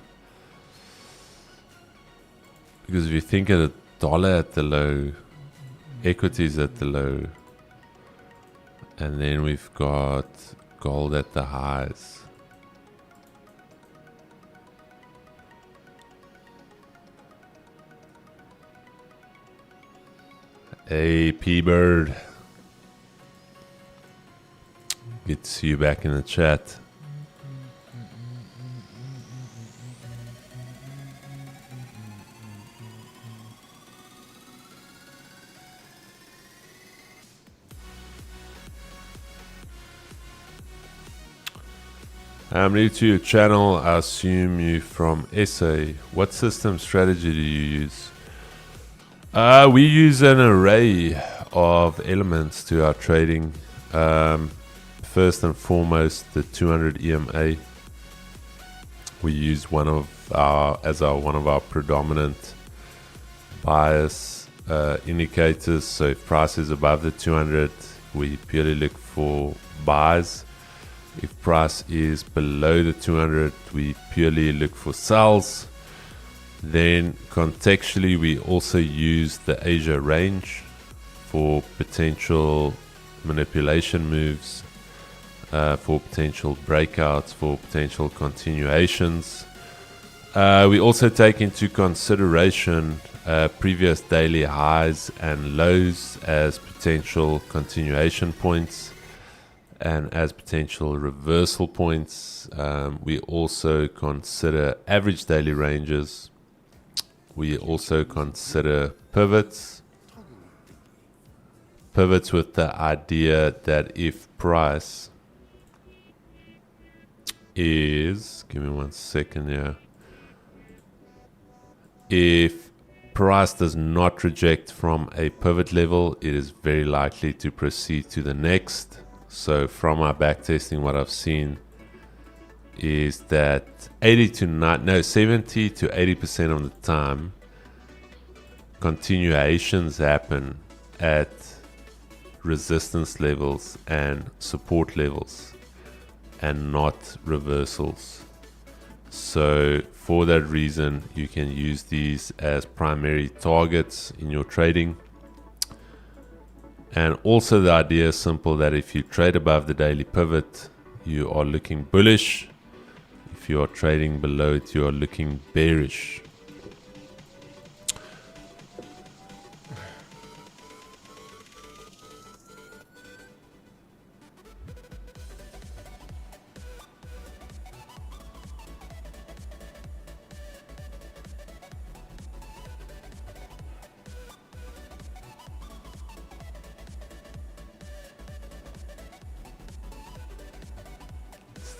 Because if you think of the dollar at the low, equities at the low, and then we've got gold at the highs. Hey, P-Bird. Good to see you back in the chat. I'm new to your channel. I assume you from SA. What system strategy do you use? We use an array of elements to our trading. First and foremost, the 200 EMA. We use one of our predominant bias indicators. So if price is above the 200, we purely look for buys. If price is below the 200, we purely look for sells. Then contextually, we also use the Asia range for potential manipulation moves, for potential breakouts, for potential continuations. We also take into consideration previous daily highs and lows as potential continuation points and as potential reversal points. We also consider average daily ranges. We also consider pivots with the idea that if price is, give me 1 second here, if price does not reject from a pivot level, it is very likely to proceed to the next. So from our backtesting, what I've seen is that 70 to 80% of the time, continuations happen at resistance levels and support levels and not reversals. So for that reason, you can use these as primary targets in your trading. And also the idea is simple, that if you trade above the daily pivot, you are looking bullish. If you are trading below it, you are looking bearish.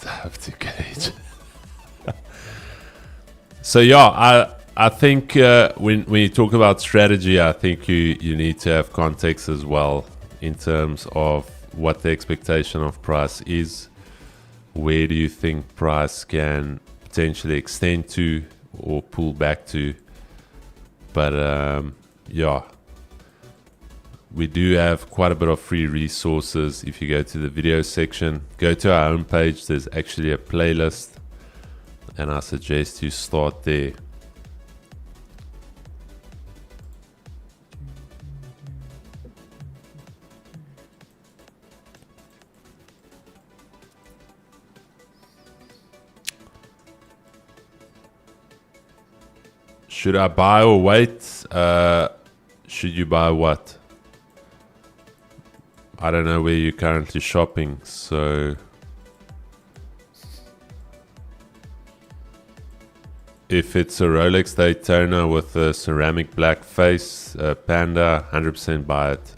Have to gauge. So yeah, I think when you talk about strategy, I think you need to have context as well in terms of what the expectation of price is. Where do you think price can potentially extend to or pull back to? But yeah, we do have quite a bit of free resources. If you go to the video section, go to our homepage, there's actually a playlist, and I suggest you start there. Should I buy or wait? Should you buy what? I don't know where you're currently shopping, so if it's a Rolex Daytona with a ceramic black face, Panda, 100% buy it.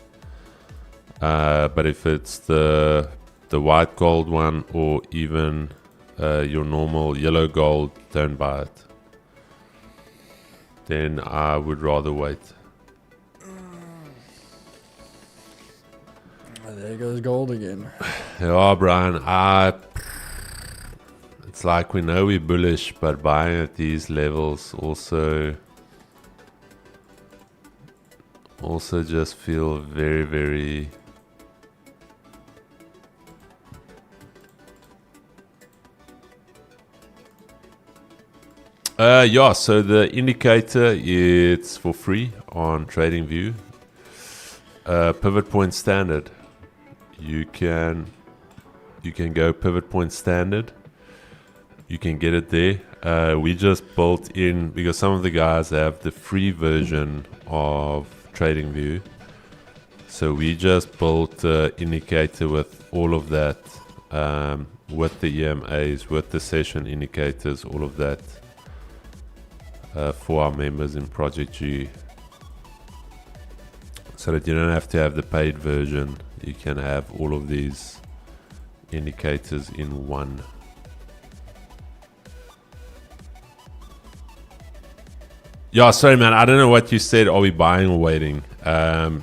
But if it's the white gold one, or even your normal yellow gold, don't buy it. Then I would rather wait. There goes gold again. Yeah, Brian, it's like we know we're bullish, but buying at these levels also just feel very, very Yeah, so the indicator, it's for free on TradingView. Pivot point standard. You can go pivot point standard. You can get it there. We just built in, because some of the guys have the free version of TradingView. So we just built the indicator with all of that, with the EMAs, with the session indicators, all of that, for our members in Project G. So that you don't have to have the paid version. You can have all of these indicators in one. Yeah, sorry man, I don't know what you said. Are we buying or waiting?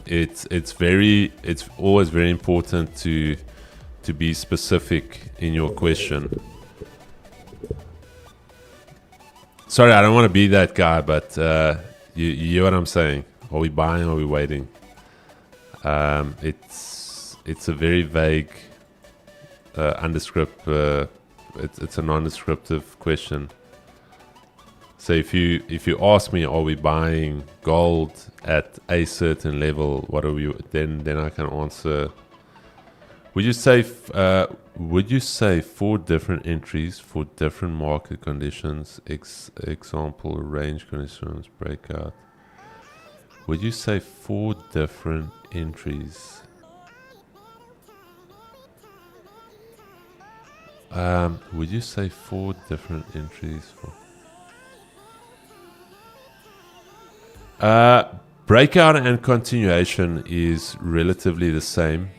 It's always very important to be specific in your question. Sorry, I don't want to be that guy, but you hear what I'm saying. Are we buying or are we waiting? It's a very vague, it's a non-descriptive question. So if you ask me, are we buying gold at a certain level? What are we? Then I can answer. Would you say 4 different entries for different market conditions? Example, range conditions, breakout. Would you say 4 different entries? Would you say 4 different entries for? Breakout and continuation is relatively the same.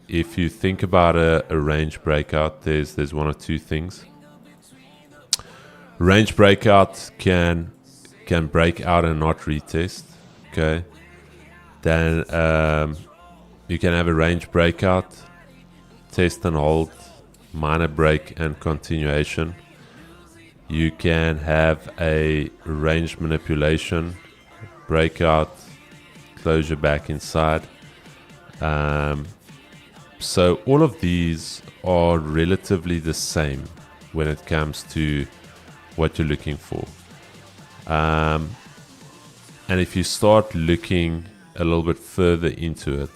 If you think about a range breakout, there's one or two things. Range breakout can break out and not retest. Okay. Then you can have a range breakout, test and hold, minor break and continuation. You can have a range manipulation, breakout, closure back inside. So all of these are relatively the same when it comes to what you're looking for. And if you start looking a little bit further into it,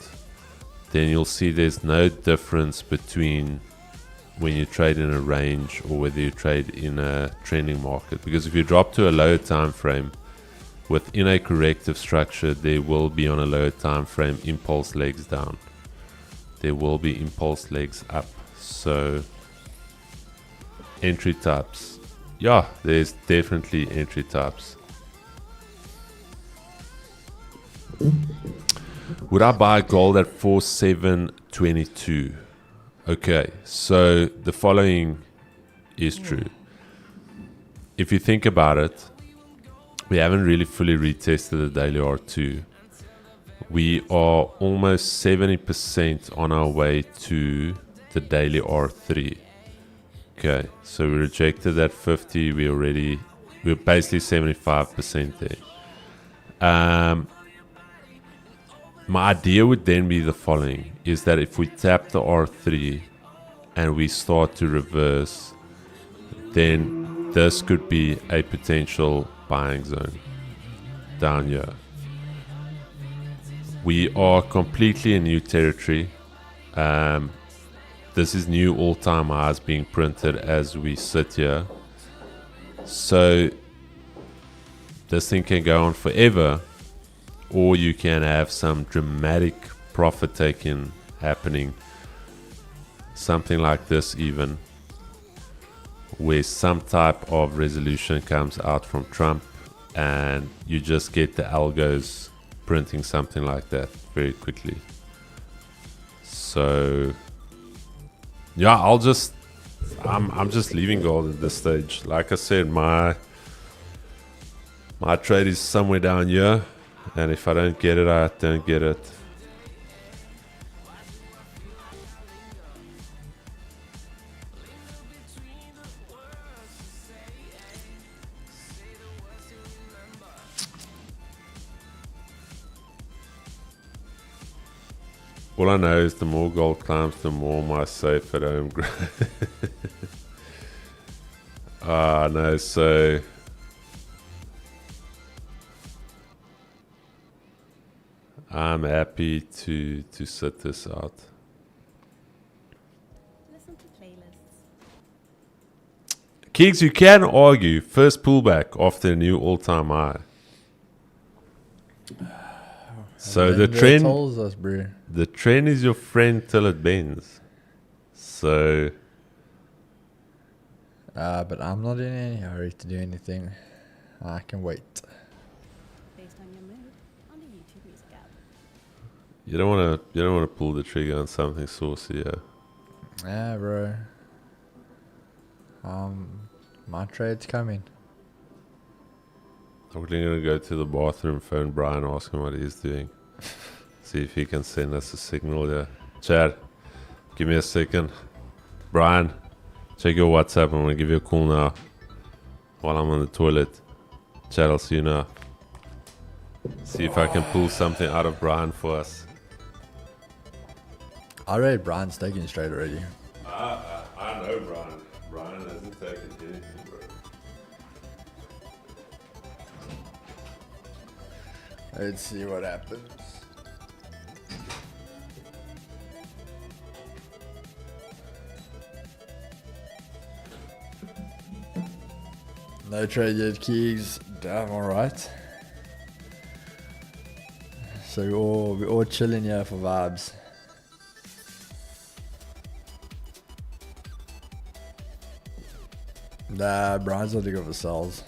then you'll see there's no difference between when you trade in a range or whether you trade in a trending market. Because if you drop to a lower time frame, within a corrective structure, there will be on a lower time frame impulse legs down. There will be impulse legs up. So entry types. Yeah, there's definitely entry types. Would I buy gold at 4722? Okay, so the following is true. If you think about it, we haven't really fully retested the daily R2. We are almost 70% on our way to the daily R3. Okay, so we rejected that 50. We're basically 75% there. My idea would then be the following, is that if we tap the R3 and we start to reverse, then this could be a potential buying zone down here. We are completely in new territory. This is new all-time highs being printed as we sit here. So this thing can go on forever, or you can have some dramatic profit taking happening. Something like this even, where some type of resolution comes out from Trump and you just get the algos printing something like that very quickly. So yeah, I'm just leaving gold at this stage. Like I said, my trade is somewhere down here, and if I don't get it, I don't get it. All I know is the more gold climbs, the more my safe at home grows. No, so I'm happy to sit this out. Listen to playlists. Kings, you can argue first pullback after a new all-time high. So the Linda trend, tells us, bro. the trend is your friend till it bends. So But I'm not in any hurry to do anything. I can wait. Based on your mood on the YouTube Music app. you don't want to pull the trigger on something saucy. Yeah. Yeah, bro. My trade's coming. I'm gonna go to the bathroom, phone Brian, ask him what he's doing. See if he can send us a signal. Yeah. Chad, give me a second. Brian, check your WhatsApp. I'm gonna give you a call now while I'm on the toilet. Chad, I'll see you now. See if I can pull something out of Brian for us. I read Brian's taking straight already. I know Brian. Brian hasn't taken anything, bro. Let's see what happens. No trade yet, Keys. Damn, alright. So we're all chilling here for vibes. Nah, Brian's not to go for sells.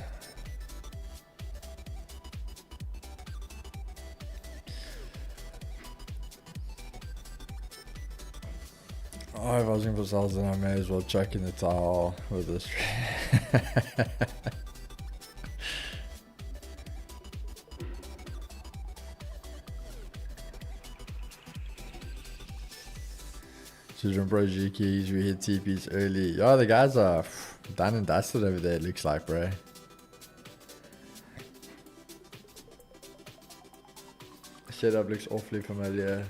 Oh, if I was going for sells, then I may as well chuck in the towel with this. Children Pro GKs, we hit TPs early. Yo, the guys are done and dusted over there, it looks like, bro. Setup looks awfully familiar.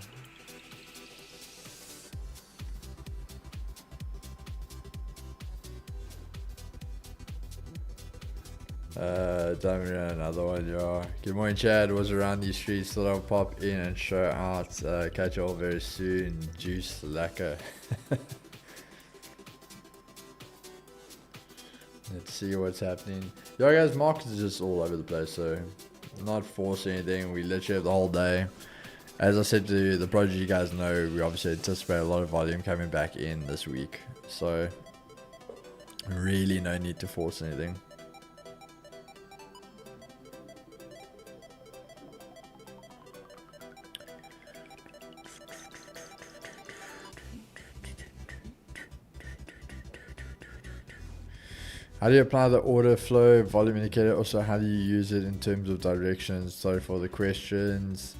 Damn, another one, yeah. Good morning, Chad. Was around these streets, thought I'll pop in and show out. Catch you all very soon. Juice lacquer. Let's see what's happening. Yo, guys, markets is just all over the place, so not forcing anything. We literally have the whole day. As I said to the project, you guys know, we obviously anticipate a lot of volume coming back in this week, so really no need to force anything. How do you apply the order flow volume indicator? Also, how do you use it in terms of directions? Sorry for the questions.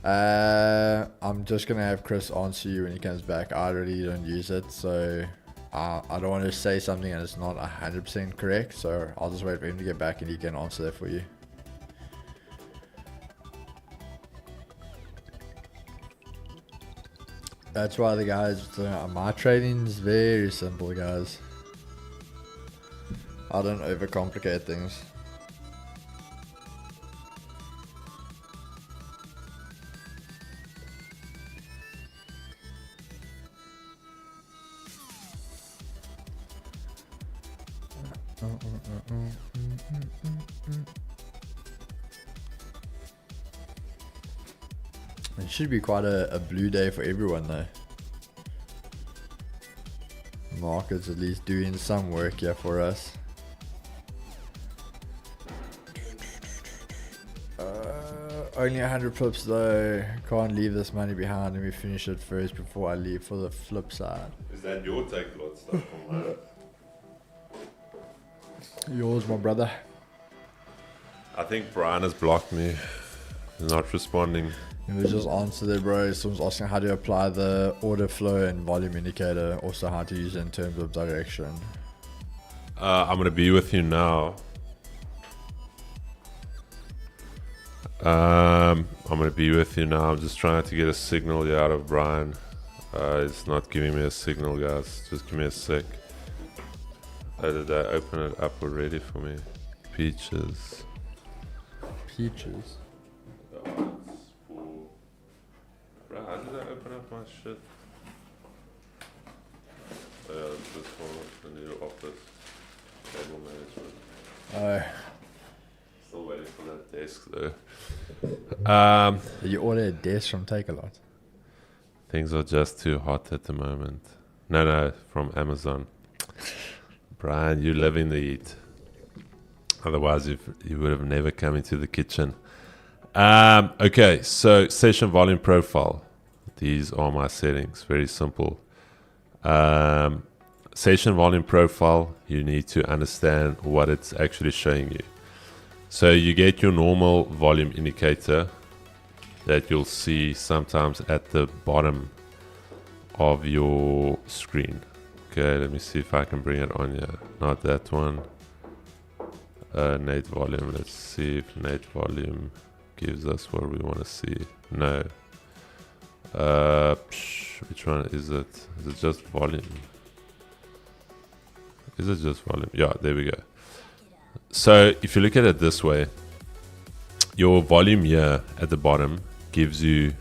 I'm just going to have Chris answer you when he comes back. I really don't use it, so I don't want to say something and it's not 100% correct. So I'll just wait for him to get back and he can answer that for you. That's why the guys, my trading is very simple, guys. I don't overcomplicate things. It should be quite a blue day for everyone though. Markets at least doing some work here for us. Only 100 flips though. Can't leave this money behind. Let me finish it first before I leave for the flip side. Is that your take lot stuff from that? Yours, my brother. I think Brian has blocked me. He's not responding. It was just answer there, bro. Someone's asking how to apply the order flow and volume indicator. Also how to use it in terms of direction. I'm going to be with you now. I'm going to be with you now. I'm just trying to get a signal out of Brian. It's not giving me a signal, guys. Just give me a sec. Did they open it up already for me? Peaches. Peaches. did I open up my shit? Oh, yeah, it's this one, the new office. Table management. Oh, Still waiting for that desk though. you ordered a desk from Takealot. Things are just too hot at the moment. No, from Amazon. Brian, you live in the heat. Otherwise, you would have never come into the kitchen. Okay, so session volume profile. These are my settings. Very simple. Session volume profile, you need to understand what it's actually showing you. So you get your normal volume indicator that you'll see sometimes at the bottom of your screen. Okay, let me see if I can bring it on here. Not that one. Net volume. Let's see if net volume gives us what we want to see. No. Which one is it? Is it just volume? Is it just volume? Yeah, there we go. So if you look at it this way, your volume here at the bottom gives you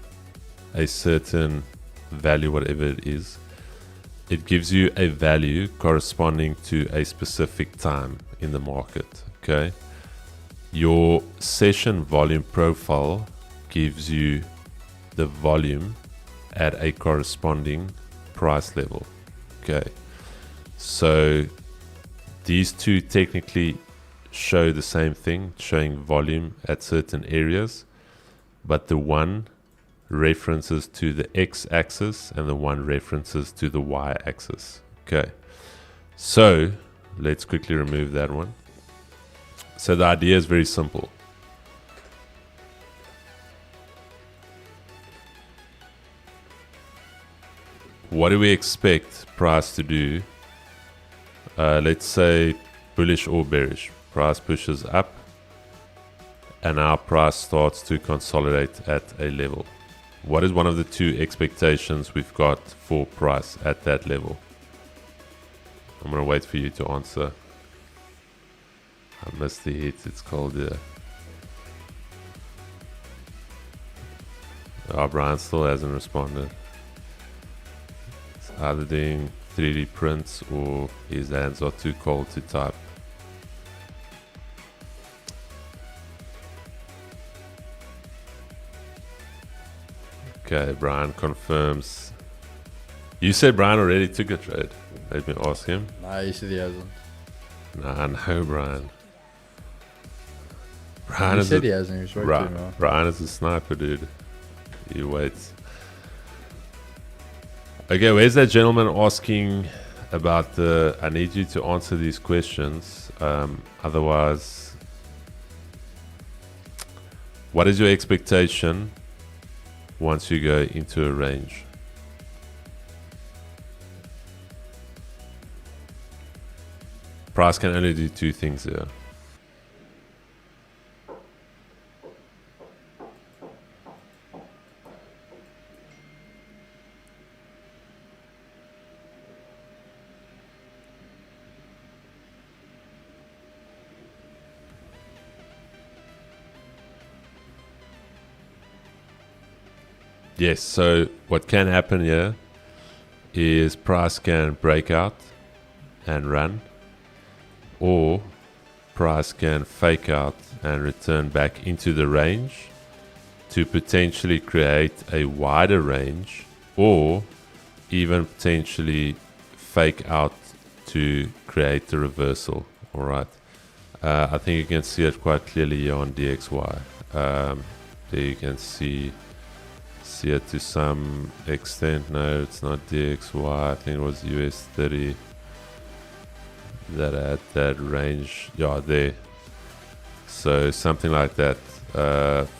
a certain value, whatever it is. It gives you a value corresponding to a specific time in the market. Okay. Your session volume profile gives you the volume at a corresponding price level. Okay. So these two technically show the same thing, showing volume at certain areas, but the one references to the x-axis and the one references to the y-axis. Okay, so let's quickly remove that one. So the idea is very simple. What do we expect price to do? Let's say bullish or bearish. Price pushes up and our price starts to consolidate at a level. What is one of the two expectations we've got for price at that level? I'm going to wait for you to answer. I missed the heat, it's cold here. Oh, Brian still hasn't responded. It's either doing 3D prints or his hands are too cold to type. Okay, Brian confirms. You said Brian already took a trade. Let me ask him. Nah, he said he hasn't. Nah, no, Brian. He said he hasn't. He was right to him. Brian is a sniper, dude. He waits. Okay, where's that gentleman asking about the... I need you to answer these questions. Otherwise, what is your expectation once you go into a range? Price can only do two things here. Yes, so what can happen here is price can break out and run, or price can fake out and return back into the range to potentially create a wider range, or even potentially fake out to create a reversal. All right. I think you can see it quite clearly here on DXY. There you can see it to some extent. No, it's not DXY. I think it was US 30 that had that range. Yeah, there. So something like that.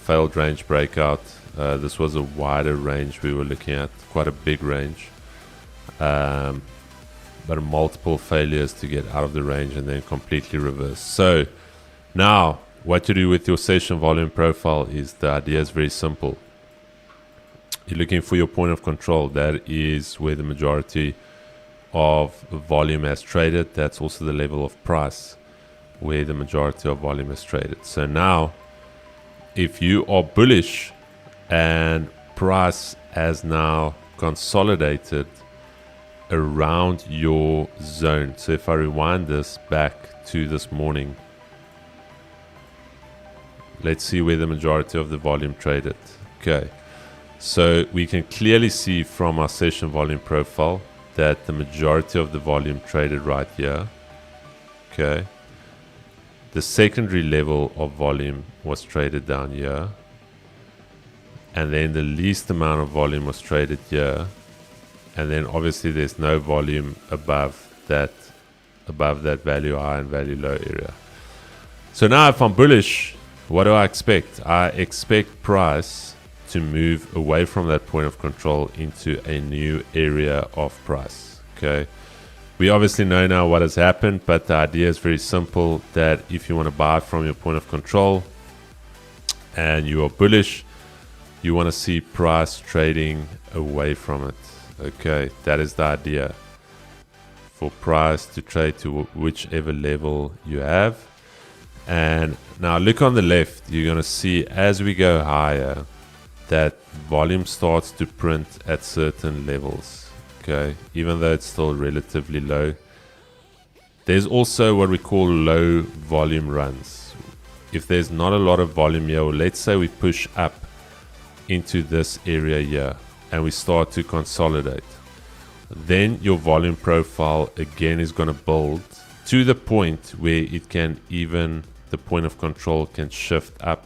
Failed range breakout. This was a wider range we were looking at, quite a big range. But multiple failures to get out of the range and then completely reverse. So now what to do with your session volume profile is the idea is very simple. You're looking for your point of control. That is where the majority of volume has traded. That's also the level of price where the majority of volume has traded. So now, if you are bullish and price has now consolidated around your zone. So if I rewind this back to this morning, let's see where the majority of the volume traded. Okay, so we can clearly see from our session volume profile that the majority of the volume traded right here. Okay, the secondary level of volume was traded down here, and then the least amount of volume was traded here, and then obviously there's no volume above that value high and value low area. So now if I'm bullish, what do I expect? I expect price to move away from that point of control into a new area of price. Okay, we obviously know now what has happened, but the idea is very simple, that if you want to buy from your point of control and you are bullish, you want to see price trading away from it. Okay, that is the idea, for price to trade to whichever level you have. And now look on the left, you're going to see as we go higher that volume starts to print at certain levels. Okay, even though it's still relatively low. There's also what we call low volume runs. If there's not a lot of volume here, or let's say we push up into this area here and we start to consolidate, then your volume profile again is going to build to the point where it can even, the point of control can shift up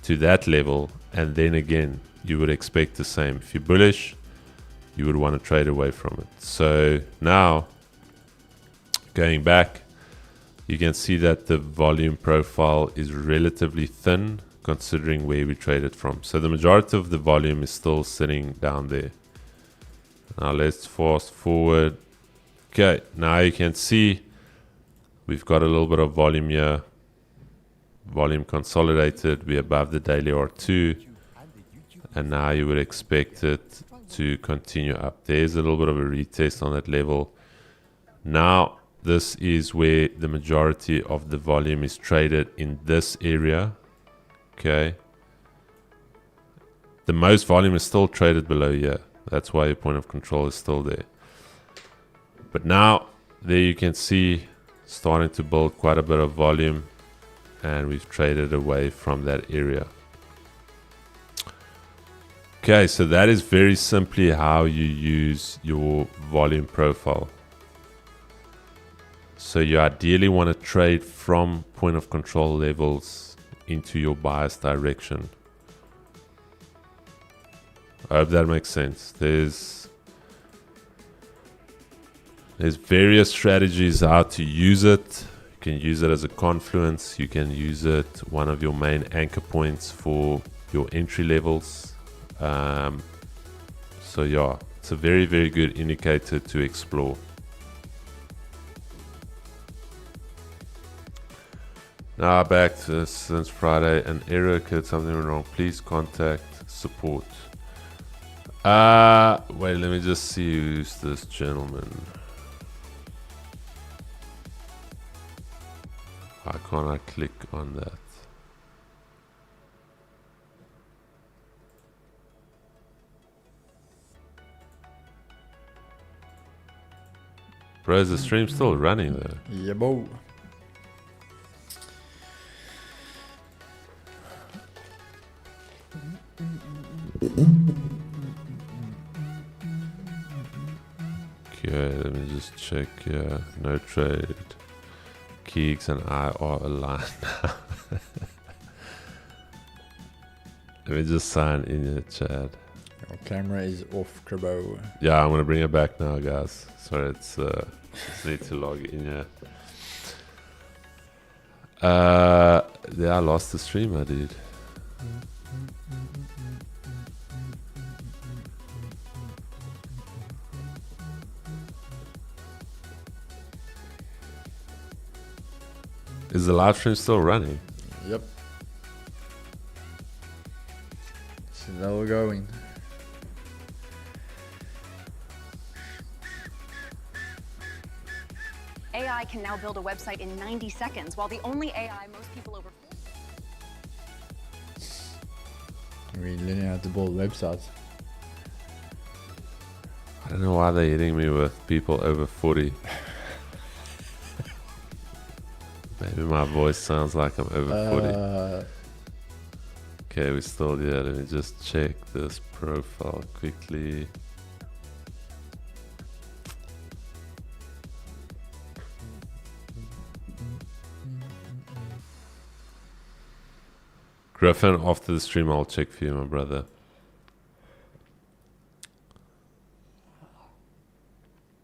to that level, and then again you would expect the same. If you're bullish, you would want to trade away from it. So now going back, you can see that the volume profile is relatively thin considering where we traded from. So the majority of the volume is still sitting down there. Now let's fast forward. Okay, now you can see we've got a little bit of volume here. Volume consolidated, we're above the daily R2, and now you would expect it to continue up. There's a little bit of a retest on that level. Now this is where the majority of the volume is traded, in this area. Okay, the most volume is still traded below here. That's why your point of control is still there. But now there you can see starting to build quite a bit of volume, and we've traded away from that area. Okay, so that is very simply how you use your volume profile. So you ideally want to trade from point of control levels into your bias direction. I hope that makes sense. There's various strategies how to use it. You can use it as a confluence. You can use it one of your main anchor points for your entry levels. So yeah, it's a very, very good indicator to explore. Now back to since Friday, an error occurred, something went wrong. Please contact support. Wait, let me just see who's this gentleman. Why can't I click on that? Bro, is the stream still running though? Yeah, bo. Okay, let me just check here. No trade. Keeks and I are aligned now. Let me just sign in your chat. Your camera is off, Crabo. Yeah, I'm gonna bring it back now, guys. Sorry, it's need to log in here. Yeah, I lost the stream, I did. Is the live stream still running? Yep. So now we're going. AI can now build a website in 90 seconds, while the only AI most people over... We're learning how to build websites. I don't know why they're hitting me with people over 40. Maybe my voice sounds like I'm over 40. Okay, we're still here. Let me just check this profile quickly. Griffin, after the stream, I'll check for you, my brother.